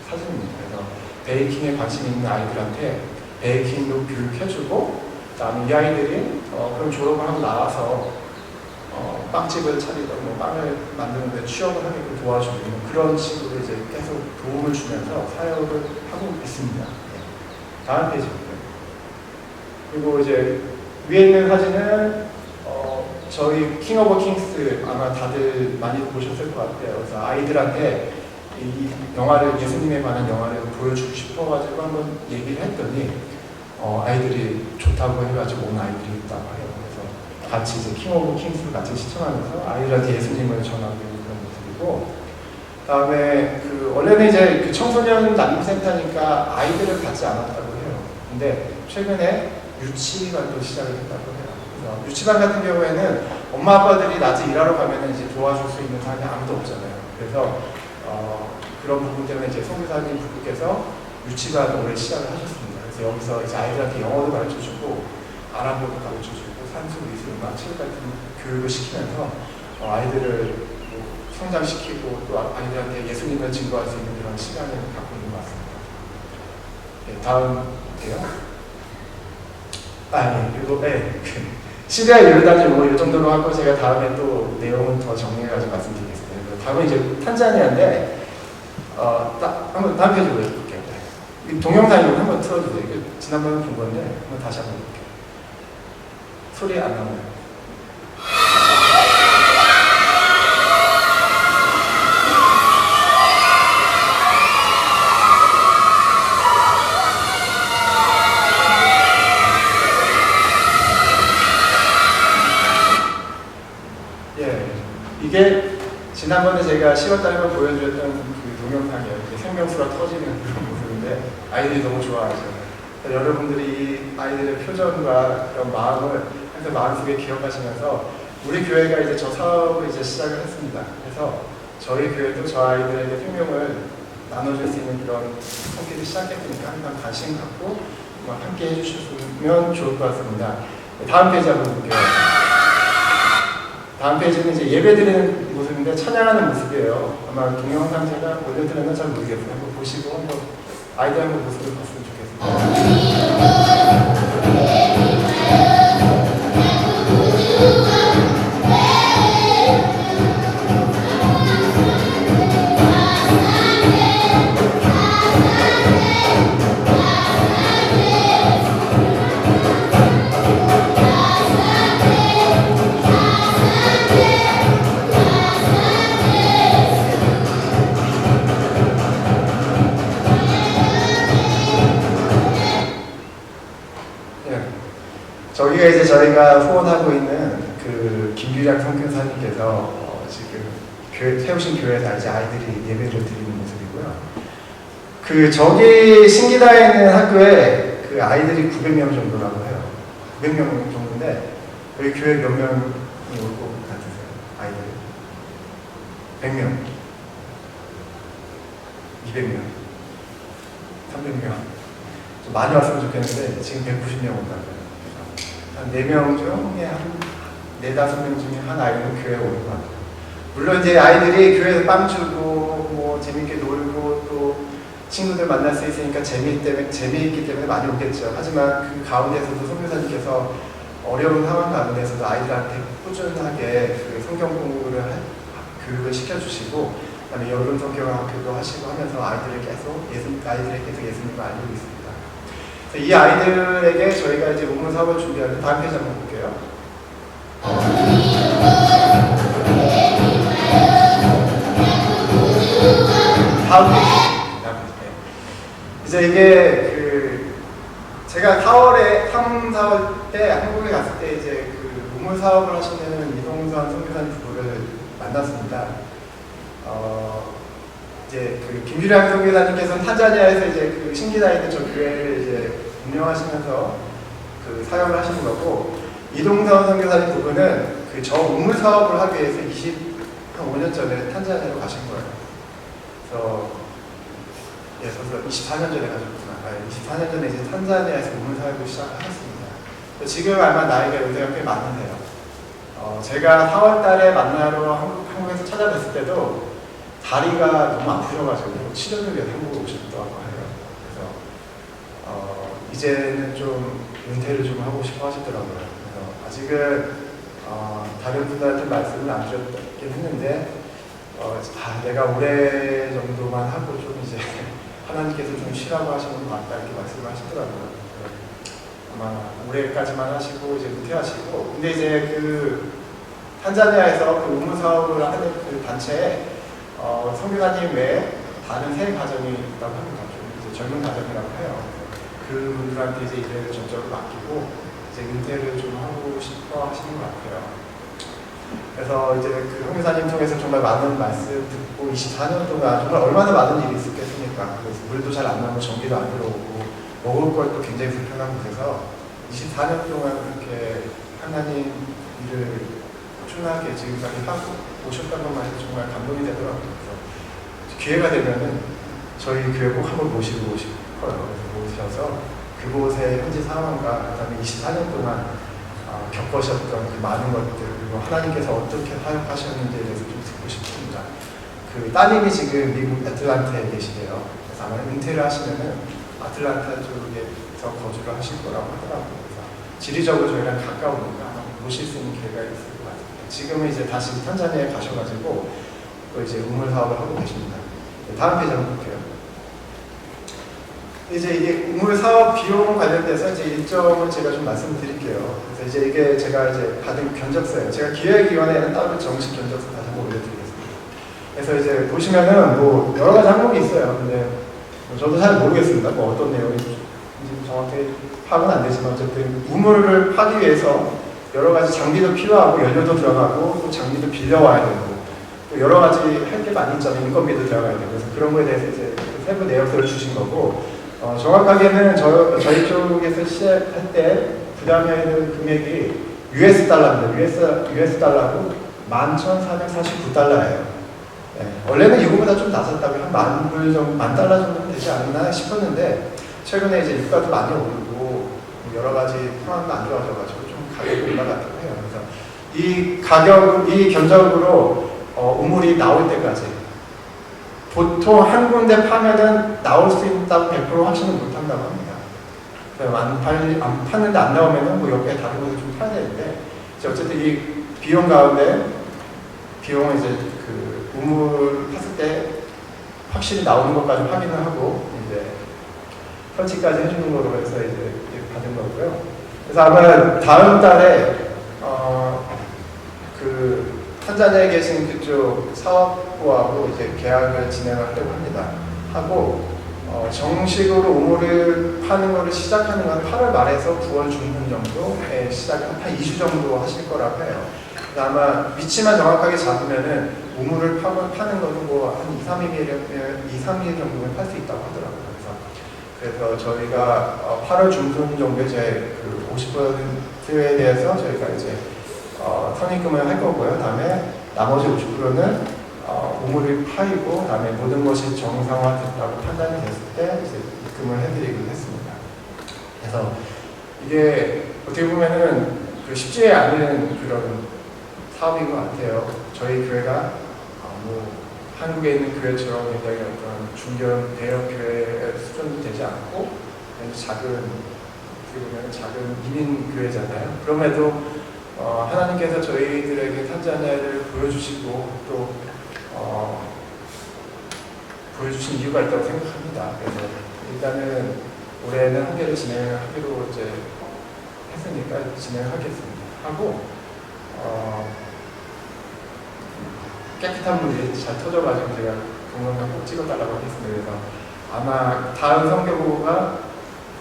사진입니다. 그래서 베이킹에 관심 있는 아이들한테 베이킹도 교육해주고, 그다음에 이 아이들이 그런 졸업을 하고 나와서 빵집을 차리던 뭐 빵을 만드는데 취업을 하게끔 도와주고 뭐 그런 식으로 이제 계속 도움을 주면서 사역을 하고 있습니다. 네. 다음 페이지입니다. 그리고 이제 위에 있는 사진은 저희 킹 오브 킹스 아마 다들 많이 보셨을 것 같아요. 그래서 아이들한테 이 영화를 예수님에 관한 영화를 보여주고 싶어가지고 한번 얘기를 했더니 아이들이 좋다고 해가지고 온 아이들이 있다고 해요. 그래서 같이 이제 킹 오브 킹스를 같이 시청하면서 아이들한테 예수님을 전하고 있는 그런 모습이고, 다음에 원래는 이제 그 청소년 난임센터니까 아이들을 받지 않았다고 해요. 근데 최근에 유치반도 시작을 했다고 해요. 그래서 유치반 같은 경우에는 엄마 아빠들이 낮에 일하러 가면 이제 도와줄 수 있는 사람이 아무도 없잖아요. 그래서 그런 부분 때문에 이제 선교사님 부부께서 유치반을 올해 시작을 하셨습니다. 그래서 여기서 이제 아이들한테 영어도 가르쳐주고 아랍어도 가르쳐주고 산수, 미술, 음악, 체육 같은 교육을 시키면서 아이들을 성장시키고 또 아이들한테 예수님을 증거할 수 있는 그런 시간을 갖고 있는 것 같습니다. 네, 다음이요. 그리고 시리아 요르단이 뭐 이 정도로 하고 제가 다음에 또 내용은 더 정리해가지고 말씀드리겠습니다. 다음은 이제 탄자니아인데 한번 다음 페이지 보여드릴게요. 이 동영상 이거 한번 틀어주세요. 이거 지난번에 본 건데 한번 다시 한번 볼게요. 소리 안 나오나요? 이게 지난번에 제가 10월달에 한번 보여드렸던 그 동영상이에요. 생명수가 터지는 그런 모습인데 아이들이 너무 좋아하죠. 여러분들이 이 아이들의 표정과 그런 마음을 항상 마음속에 기억하시면서 우리 교회가 이제 저 사업을 이제 시작을 했습니다. 그래서 저희 교회도 저 아이들에게 생명을 나눠줄 수 있는 그런 손길을 시작했으니까 항상 관심 갖고 함께 해주셨으면 좋을 것 같습니다. 다음 페이지 한번 볼게요. 다음 페이지는 이제 예배드리는 모습인데 찬양하는 모습이에요. 아마 동영상 제가 올려드렸나 잘 모르겠어요. 한번 보시고 한번 아이들 한번 모습을 봤으면 좋겠습니다. 저기가 이제 저희가 후원하고 있는 그 김규량 선교사님께서 지금 세우신 교회에서 이제 아이들이 예배를 드리는 모습이고요. 저기 신기다에 있는 학교에 그 아이들이 900명 정도라고 해요. 900명 정도인데 여기 교회 몇 명이 올 것 같으세요? 아이들이? 100명, 200명, 300명. 좀 많이 왔으면 좋겠는데 지금 190명 온다고요. 한 4명 중에 한 4, 5명 중에 한 아이는 교회에 오는 것 같아요. 물론 이제 아이들이 교회에서 빵 주고 뭐 재밌게 놀고 또 친구들 만날 수 있으니까 재미있기 때문에 많이 오겠죠. 하지만 그 가운데서도 선교사님께서 어려운 상황 가운데서도 아이들한테 꾸준하게 그 성경 공부를 교육을 시켜주시고 그다음에 여름 성경학교도 하시고 하면서 아이들에게 계속 예수님을 알리고 있습니다. 이 아이들에게 저희가 이제 우문 사업을 준비하는 다음 페이지 한번 볼게요. 다음 페이지. 이제 이게 제가 3, 4월 때 한국에 갔을 때 이제 우문 사업을 하시는 이동선 선교사님 부부를 만났습니다. 이제 김규량 선교사님께서는 탄자니아에서 이제 신기다에 있는 저 교회를 이제 운영하시면서 사역을 하시는 거고, 이동선 선교사님 부부는 저 우물 사업을 하기 위해서 한 5년 전에 탄자니아로 가신 거예요. 그래서 24년 전에 가셨구나. 24년 전에 이제 탄자니아에서 우물 사역을 시작하셨습니다. 지금 아마 나이가 연세가 꽤 많으세요. 제가 4월 달에 만나러 한국에서 찾아뵀을 때도 다리가 너무 아프셔가지고 치료를 위해 한국에 오셨다고 해요. 그래서 이제는 좀 은퇴를 좀 하고 싶어 하시더라고요. 그래서 아직은 다른 분들한테 말씀을 안 드렸긴 했는데 내가 올해 정도만 하고 좀 이제 하나님께서 좀 쉬라고 하시는 것 같다 이렇게 말씀을 하시더라고요. 아마 올해까지만 하시고 이제 은퇴하시고, 근데 이제 그 탄자니아에서 그 의무 사업을 하는 그 단체에 선교사님 외에 다른 세 가정이 있다고 합니다. 좀 이제 젊은 가정이라고 해요. 그분들한테 이제 일을 전적으로 맡기고 이제 은퇴를 좀 하고 싶어 하시는 것 같아요. 그래서 이제 그 선교사님 통해서 정말 많은 말씀 듣고 24년 동안 정말 얼마나 많은 일이 있었겠습니까? 그래서 물도 잘 안 나오고 전기도 안 들어오고 먹을 것도 굉장히 불편한 곳에서 24년 동안 그렇게 하나님 일을 꾸준하게 지금까지 하고 오셨다는 말이 정말 감동이 되더라고요. 그래서 기회가 되면은 저희 교회 꼭 한번 모시고 싶어요. 그래서 모셔서 그곳의 현지 상황과 그다음에 24년 동안 겪으셨던 그 많은 것들, 그리고 하나님께서 어떻게 사역하셨는지에 대해서 좀 듣고 싶습니다. 그 따님이 지금 미국 애틀란타에 계시대요. 그래서 아마 은퇴를 하시면은 아틀란타 쪽에서 거주를 하실 거라고 하더라고요. 그래서 지리적으로 저희랑 가까우니까 아마 모실 수 있는 기회가 있을 것 같아요. 지금은 이제 다시 탄자니아에 가셔가지고 또 이제 우물 사업을 하고 계십니다. 다음 페이지 한번 볼게요. 이제 이게 우물 사업 비용 관련돼서 이제 일정을 제가 좀 말씀드릴게요. 그래서 이제 이게 제가 이제 받은 견적서예요. 제가 기획위원회에는 따로 정식 견적서 다시 한번 올려드리겠습니다. 그래서 이제 보시면은 뭐 여러 가지 항목이 있어요. 근데 저도 잘 모르겠습니다. 뭐 어떤 내용인지 정확히 파악은 안 되지만 어쨌든 우물을 파기 위해서 여러 가지 장비도 필요하고 연료도 들어가고 또 장비도 빌려와야 되고 또 여러 가지 할 게 많이 있잖아요. 인건비도 들어가야 되고 그래서 그런 거에 대해서 이제 세부 내역들을 주신 거고. 정확하게는 저희 쪽에서 시작할 때 부담해야 되는 금액이 US 달러입니다. US 달러로 11,449달러예요. 네, 원래는 이거보다 좀 낮았다고 한 만 달러 정도면 되지 않나 싶었는데 최근에 이제 유가도 많이 오르고 여러 가지 상황도 안 좋아져가지고 좀 가격이 올라갔다고 해요. 그래서 이 견적으로 우물이 나올 때까지 보통 한 군데 파면은 나올 수 있다고 100% 확신은 못 한다고 합니다. 안 팠는데 안 나오면은 뭐 옆에 다른 곳을 좀 파야 되는데, 이제 어쨌든 이 비용 가운데, 비용은 이제 그 우물 팠을 때 확실히 나오는 것까지 확인을 하고, 이제 설치까지 해주는 거로 해서 이제 받은 거고요. 그래서 아마 다음 달에, 탄자니아에 계신 그쪽 사업부하고 이제 계약을 진행하려고 합니다. 하고 정식으로 우물을 파는 것을 시작하는 건 8월 말에서 9월 중순 정도에 한 2주 정도 하실 거라고 해요. 아마 위치만 정확하게 잡으면은 우물을 파는 거는 뭐 한 2, 3일 정도면 팔 수 있다고 하더라고요. 그래서 저희가 8월 중순 정도에 제 그 50%에 대해서 저희가 이제 선입금을 할 거고요. 다음에 나머지 50%는 우물을 파이고 다음에 모든 것이 정상화됐다고 판단이 됐을 때 이제 입금을 해드리기로 했습니다. 그래서 이게 어떻게 보면은 쉽지 않은 그런 사업인 것 같아요. 저희 교회가 뭐 한국에 있는 교회처럼 굉장히 어떤 중견 대형 교회 수준도 되지 않고 어떻게 보면 작은 이민 교회잖아요. 그럼에도 하나님께서 저희들에게 탄자니아를 보여주시고 또 보여주신 이유가 있다고 생각합니다. 그래서 일단은 올해는 한 개를 진행하기로 이제 했으니까 진행하겠습니다. 하고 깨끗한 물이 잘 터져가지고 제가 동영상 꼭 찍어달라고 하겠습니다. 그래서 아마 다음 성교부가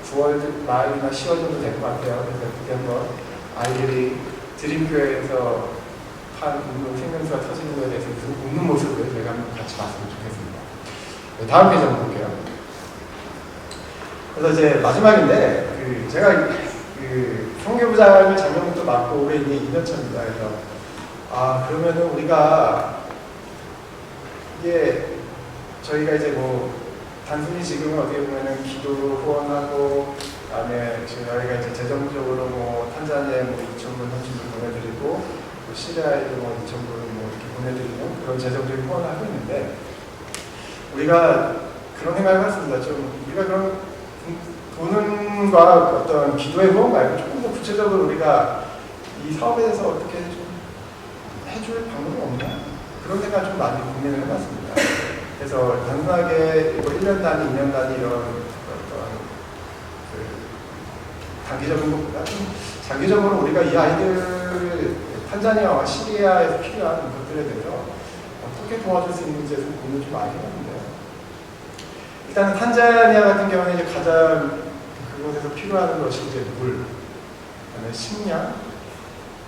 9월 말이나 10월 정도 될 것 같아요. 그래서 그때 한번 아이들이 드림교회에서 한 생명수가 터지는 것에 대해서 웃는 모습을 저희가 한번 같이 봤으면 좋겠습니다. 네, 다음 페이지 한번 볼게요. 그래서 이제 마지막인데 제가 성교부장을 작년부터 맡고 올해 이제 2년 차입니다. 그래서 그러면은 우리가 이게 저희가 이제 뭐 단순히 지금은 어떻게 보면은 기도로 후원하고 그다음에 저희가 이제 재정적으로 뭐 탄자니아에 뭐 2,000불, 3,000불 보내드리고 또 시리아에도 뭐 2,000불 뭐 이렇게 보내드리는 그런 재정적인 후원을 하고 있는데 우리가 그런 생각을 했습니다. 좀 우리가 그런 돈과 어떤 기도의 후원 말고 조금 더 구체적으로 우리가 이 사업에 대해서 어떻게 좀 해줄 방법이 없나? 그런 생각 좀 많이 고민을 해봤습니다. 그래서 단순하게 뭐 1년 단위, 2년 단위 이런 어떤 그 단기적인 것보다 좀 장기적으로 우리가 이 아이들 탄자니아와 시리아에서 필요한 것들에 대해서 어떻게 도와줄 수 있는지에 좀 고민을 좀 많이 해봤는데요. 일단은 탄자니아 같은 경우는 이제 가장 그곳에서 필요한 것이 이제 물, 그다음에 식량,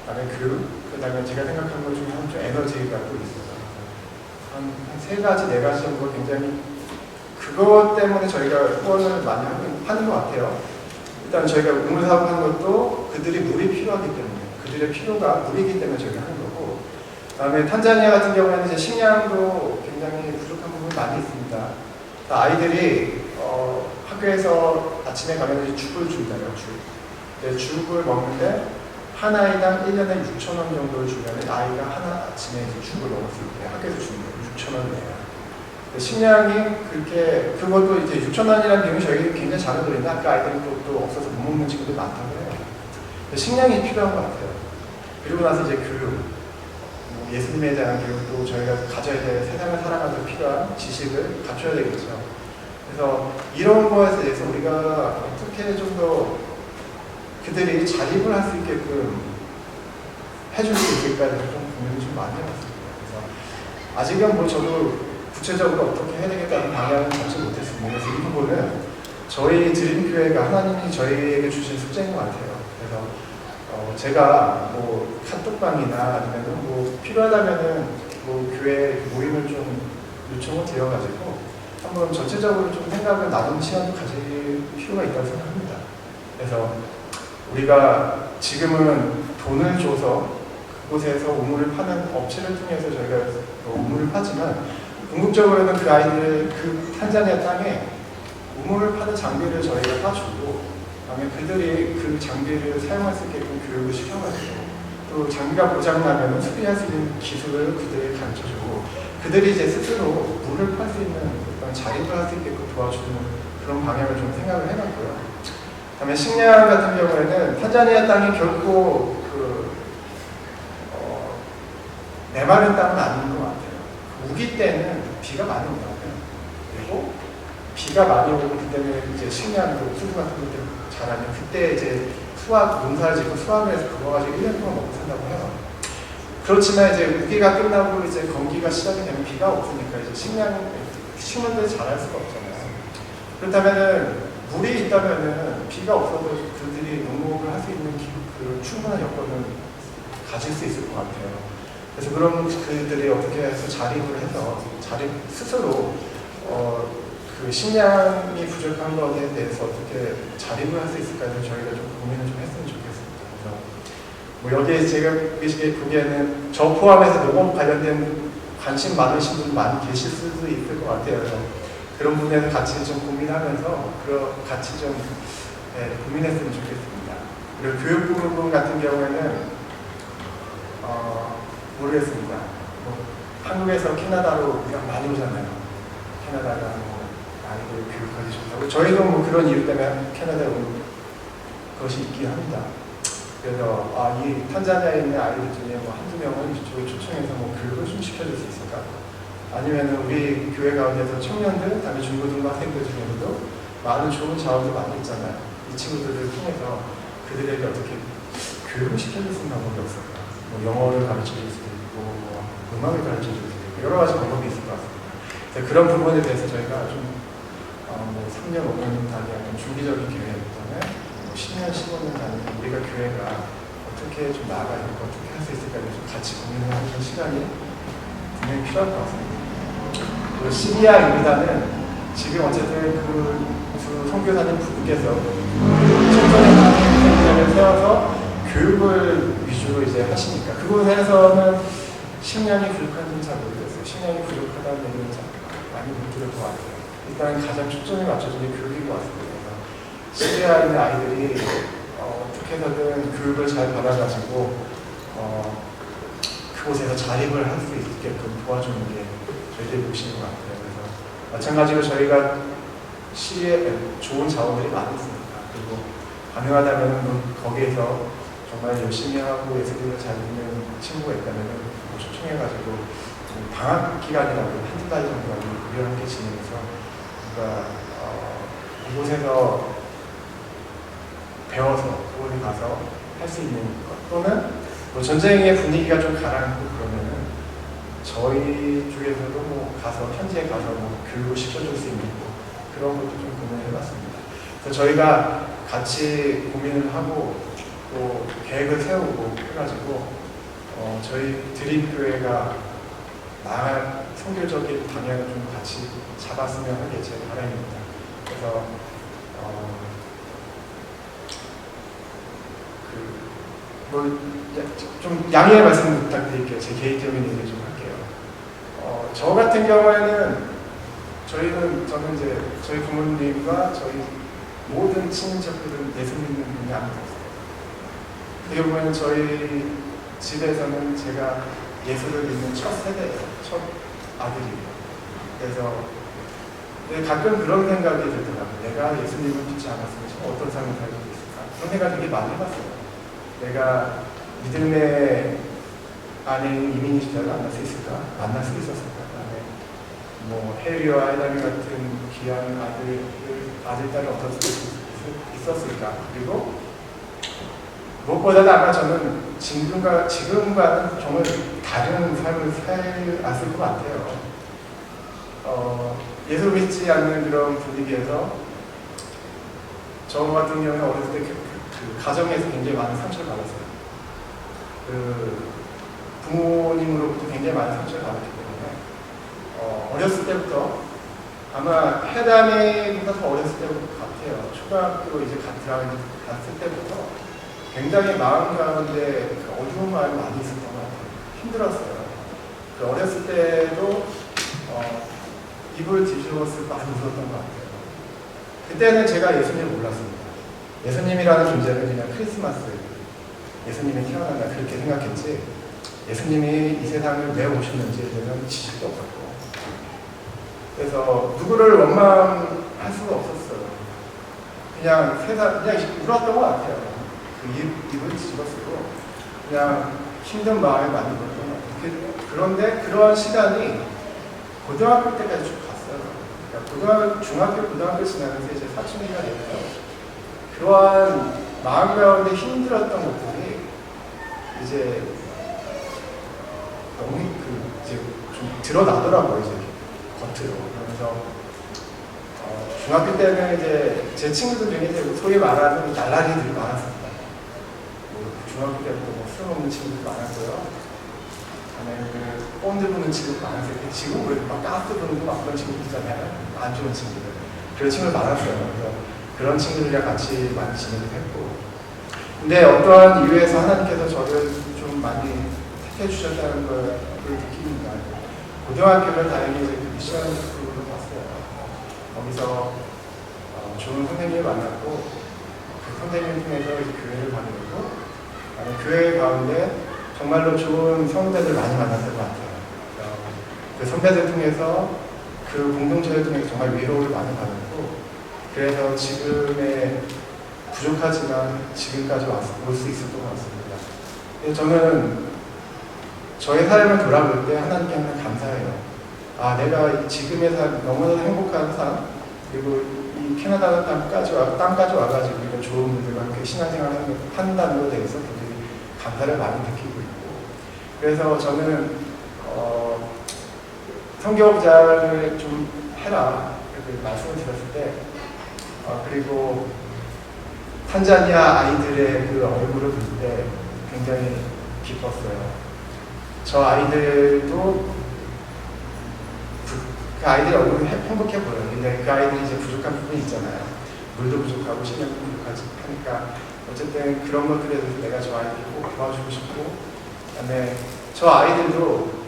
그다음에 교육, 그다음에 제가 생각한 것 중에 한 좀 에너지가 또 있어요. 한 세 가지, 네 가지 정도 굉장히 그것 때문에 저희가 후원을 많이 하는 것 같아요. 일단 저희가 우물 사업하는 것도 그들이 물이 필요하기 때문에 그들의 필요가 물이기 때문에 저희가 하는 거고, 그다음에 탄자니아 같은 경우에는 이제 식량도 굉장히 부족한 부분이 많이 있습니다. 아이들이 학교에서 아침에 가면 이제 죽을 준다요. 죽을 먹는데 한 아이당 1년에 6,000원 정도를 주면 아이가 하나 아침에 이제 죽을 먹었을 때 학교에서 주는 거예요. 6,000원이에요. 식량이 그렇게, 그것도 이제 6,000원이라는 비용이 저희가 굉장히 작은 돈인데 학교 아이들은 또 없어서 못 먹는 친구들이 많다고 해요. 식량이 필요한 것 같아요. 그리고 나서 이제 교육, 예수님에 대한 교육도 저희가 가져야 될, 세상을 살아가는 필요한 지식을 갖춰야 되겠죠. 그래서 이런 거에 대해서 우리가 어떻게 좀 더 그들이 자립을 할 수 있게끔 해줄 수 있을까에 대해서 좀 고민을 좀 많이 해봤습니다. 그래서 아직은 뭐 저도 구체적으로 어떻게 해야 되겠다는 방향은 잡지 못했습니다. 그래서 이 부분은 저희 드림교회가 하나님이 저희에게 주신 숙제인 것 같아요. 그래서 제가 뭐 카톡방이나 아니면 뭐 필요하다면은 뭐 교회 모임을 좀 요청을 드려가지고 한번 전체적으로 좀 생각을 나누는 시간도 가질 필요가 있다고 생각합니다. 그래서 우리가 지금은 돈을 줘서 그곳에서 우물을 파는 업체를 통해서 저희가 우물을 파지만 궁극적으로는 그 아이들 그 탄자니아 땅에 우물을 파는 장비를 저희가 파주고, 그다음에 그들이 그 장비를 사용할 수 있게끔 교육을 시켜가지고 또 장비가 고장나면 수리할 수 있는 기술을 그들에게 가르쳐주고 그들이 이제 스스로 물을 팔 수 있는 어떤 자립을 할 수 있게끔 도와주는 그런 방향을 좀 생각을 해봤고요. 그다음에 식량 같은 경우에는 탄자니아 땅이 결코 메마른 땅은 아닌 것 같아요. 우기 때는 비가 많이 오거든요. 그리고 비가 많이 오고 그때는 이제 식량도 수분 같은 것들 자라면 그때 이제 농사를 짓고 수확을 해서 그거 가지고 1년 동안 먹고 산다고 해요. 그렇지만 이제 우기가 끝나고 이제 건기가 시작이 되면 비가 없으니까 이제 식물들이 자랄 수가 없잖아요. 그렇다면은 물이 있다면은 비가 없어도 그들이 농목을 할 수 있는 그 충분한 여건을 가질 수 있을 것 같아요. 그래서 그럼 그들이 어떻게 해서 자립을 해서 스스로 그 식량이 부족한 것에 대해서 어떻게 자립을 할 수 있을까에 대해서 저희가 좀 고민을 좀 했으면 좋겠습니다. 그래서 뭐 여기에 제가 보기에는 저 포함해서 농업 관련된 관심 많으신 분 많이 계실 수도 있을 것 같아요. 그래서 그런 분야에서 같이 좀 고민하면서 같이 좀 고민했으면 좋겠습니다. 그리고 교육 부분 같은 경우에는 모르겠습니다. 뭐 한국에서 캐나다로 우리가 많이 오잖아요. 캐나다가 뭐 아이들 교육하기 좋다고. 저희도 뭐 그런 이유 때문에 캐나다에 온 것이 있긴 합니다. 그래서 이 탄자니아에 있는 아이들 중에 뭐 한두 명은 이쪽에 초청해서 뭐 교육을 좀 시켜줄 수 있을까? 아니면 우리 교회 가운데서 청년들, 그다음에 중고등학생들 중에서도 많은 좋은 자원들 많이 있잖아요. 이 친구들을 통해서 그들에게 어떻게 교육을 시켜줄 수 있는 방법이 없을까? 뭐 영어를 가르쳐줄 수도 있고, 뭐 음악을 가르쳐줄 수도 있고, 여러 가지 방법이 있을 것 같습니다. 그래서 그런 부분에 대해서 저희가 좀 뭐 3년, 5년 단위 어떤 중기적인 계획부터는 뭐 10년, 15년 단위 우리가 교회가 어떻게 좀 나아가야 될까, 어떻게 할 수 있을까에 대해서 같이 고민을 하는 시간이 분명히 필요할 것 같습니다. 그리고 시리아 유리단은 지금 어쨌든 그 선교사님 부부께서 청소년 세워서 교육을 위주로 이제 하시니까 그곳에서는 식량이 부족한지는 잘 모르겠어요. 식량이 부족하다는 얘기는 잘 많이 못 들을 것 같아요. 일단 가장 초점이 맞춰진 게 교육인 것 같습니다. 시리아에 있는 아이들이 어떻게 해서든 교육을 잘 받아가지고 그곳에서 자립을 할 수 있게끔 도와주는 게 저희들의 몫인 것 같아요. 그래서 마찬가지로 저희가 시리아에 좋은 자원들이 많이 있습니다. 그리고 가능하다면 거기에서 정말 열심히 하고 예수님을 잘 믿는 친구가 있다면 초청해가지고 좀 방학 기간이라고 한두 달 정도 우리와 함께 지내면서 그러니까 이곳에서 배워서 그곳에 가서 할 수 있는 것 또는 뭐 전쟁의 분위기가 좀 가라앉고 그러면은 저희 쪽에서도 뭐 가서 현지에 가서 뭐 교육을 시켜줄 수 있는 거 그런 것도 좀 고민을 해봤습니다. 그래서 저희가 같이 고민을 하고 또 계획을 세우고 해가지고 저희 드림교회가 나아갈 선교적인 방향을 좀 같이 잡았으면 하는 게 제 바람입니다. 그래서 좀 양해의 말씀 부탁드릴게요. 제 개인적인 얘기를 좀 할게요. 저 같은 경우에는 저는 이제 저희 부모님과 저희 모든 친인척들은 예수 믿는 분이 아무도 없어요. 어떻게 보면 저희 집에서는 제가 예수를 믿는 첫 세대예요. 첫 아들이에요. 그래서 가끔 그런 생각이 들더라고요. 내가 예수님을 믿지 않았으면 어떤 삶을 살고 있을까? 그런 생각 되게 많이 해봤어요. 내가 믿음의 안에 이민희 시대를 만날 수 있을까? 만날 수 있었을까? 그다음에 뭐 해리와 해담이 같은 귀한 아들, 딸을 얻을 수 있었을까? 그리고 무엇보다도 아마 저는 지금과는 정말 다른 삶을 살았을 것 같아요. 예수 믿지 않는 그런 분위기에서 저 같은 경우는 어렸을 때 그 가정에서 굉장히 많은 상처를 받았어요. 부모님으로부터 굉장히 많은 상처를 받았기 때문에 어렸을 때부터 아마 해담이보다 더 어렸을 때부터 같아요. 초등학교 이제 갔을 때부터 굉장히 마음 가운데 어두운 마음이 많이 있었던 것 같아요. 힘들었어요. 어렸을 때도 입을 뒤집었을 때 많이 웃었던 것 같아요. 그때는 제가 예수님을 몰랐습니다. 예수님이라는 존재는 그냥 크리스마스, 예수님이 태어난다 그렇게 생각했지 예수님이 이 세상을 왜 오셨는지에 대해서는 지식도 없었고 그래서 누구를 원망할 수가 없었어요. 그냥 울었던 것 같아요. 입을 뒤집어쓰고 그냥 힘든 마음에 많이 울었던 것 같아요. 그런데 그런 시간이 고등학교 때까지 쭉 갔어요. 그러니까 중학교, 고등학교 지나면서 이제 사춘기가 되면서 그러한 마음 가운데 힘들었던 것들이 이제 너무 이제 좀 드러나더라고요, 이제 겉으로. 그래서 중학교 때는 이제 제 친구들 중에 이제 소위 말하는 날라리들이 많았습니다. 중학교 때부터 술 먹는 친구도 많았고요. 그다음에 꼰대 부는 친구도 많았어요. 지금 왜 막 가스 부는 막 그런 친구들 있잖아요. 안 좋은 친구들. 그런 친구들 많았어요. 그래서 그런 친구들이랑 같이 많이 지내기도 했고. 근데 어떠한 이유에서 하나님께서 저를 좀 많이 택해 주셨다는 걸 느낍니다. 고등학교를 다행히 이제 미션 스쿨로 갔어요. 거기서 좋은 선생님을 만났고 그 선생님을 통해서 이제 교회를 가게 되고 교회 가운데 정말로 좋은 선배들 많이 만났던 것 같아요. 그 선배들 통해서 그 공동체를 통해서 정말 위로를 많이 받았고 그래서 지금의 부족하지만 지금까지 올 수 있었던 것 같습니다. 저는 저의 삶을 돌아볼 때 하나님께 항상 감사해요. 내가 지금의 삶 너무나 행복한 삶 그리고 이 캐나다 땅까지 와가지고 이런 좋은 분들과 함께 신앙생활을 한다는 것에 대해서 굉장히 감사를 많이 느끼고 있고 그래서 저는 선교장을 좀 해라 이렇게 말씀을 드렸을 때 그리고 탄자니아 아이들의 그 얼굴을 볼 때 굉장히 기뻤어요. 저 아이들도 그 아이들의 얼굴이 행복해 보여요. 근데 그 아이들이 이제 부족한 부분이 있잖아요. 물도 부족하고 식량도 부족하니까 어쨌든 그런 것들에 대해서 내가 저 아이들을 꼭 도와주고 싶고 그다음에 저 아이들도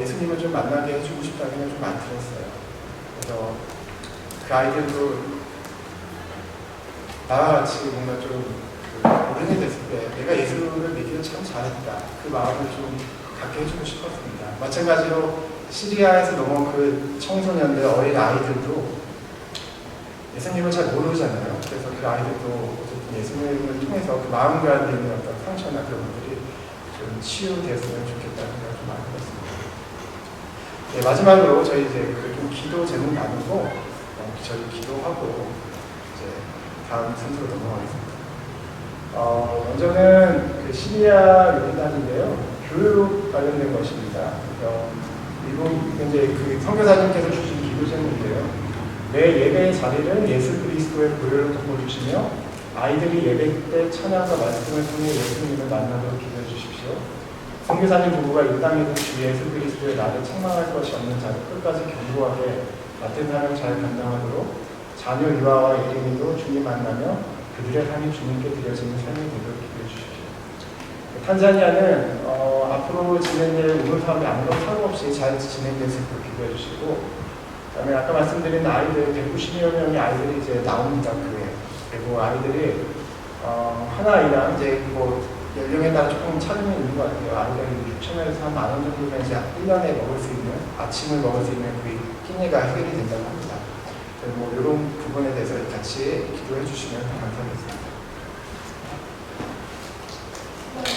예수님을 좀 만나게 해주고 싶다는 생각이 좀 많이 들었어요. 그래서 그 아이들도 나와 같이 뭔가 좀 어른이 됐을 때 내가 예수를 믿기를 참 잘했다. 그 마음을 좀 갖게 해주고 싶었습니다. 마찬가지로 시리아에서 넘어온 그 청소년들, 어린 아이들도 예수님을 잘 모르잖아요. 그래서 그 아이들도 어쨌든 예수님을 통해서 그 마음 가운데 있는 어떤 상처나 그런 것들이 좀 치유되었으면 좋겠다는 생각을 좀 많이 해봤습니다. 네, 마지막으로 저희 이제 좀 기도 제목 나누고 저희 기도하고 이제 다음 순서로 넘어가겠습니다. 먼저는 그 시리아 요단인데요. 교육 관련된 것입니다. 미국 이제 그 선교사님께서 주신 기도 제목인데요. 매 예배의 자리를 예수 그리스도의 보혈로 덮어주시며 아이들이 예배 때 찬양과 말씀을 통해 예수님을 만나도록 기도해 주십시오. 선교사님 부부가 이 땅에서 주 예수 그리스도의 나를 책망할 것이 없는 자를 끝까지 견고하게 맡은 사람을 잘 감당하도록 자녀 유아와 예림이도 주님 만나며 그들의 삶이 주님께 드려지는 삶이 되도록 기도해 주십시오. 탄자니아는 앞으로 진행될 우물 사업이 아무런 사고 없이 잘 진행될 수 있도록 기도해 주시고, 그다음에 아까 말씀드린 아이들 190여 명의 아이들이 이제 나옵니다. 그리고 아이들이 하나아이랑 이제 뭐 연령에 따라 조금 차이는 있는 것 같아요. 아이들이 6천원에서 한 10,000원 정도면 이제 1년에 먹을 수 있는 아침을 먹을 수 있는 그 끼니가 해결이 된다고 합니다. 뭐 이런 부분에 대해서 같이 기도해 주시면 감사하겠습니다.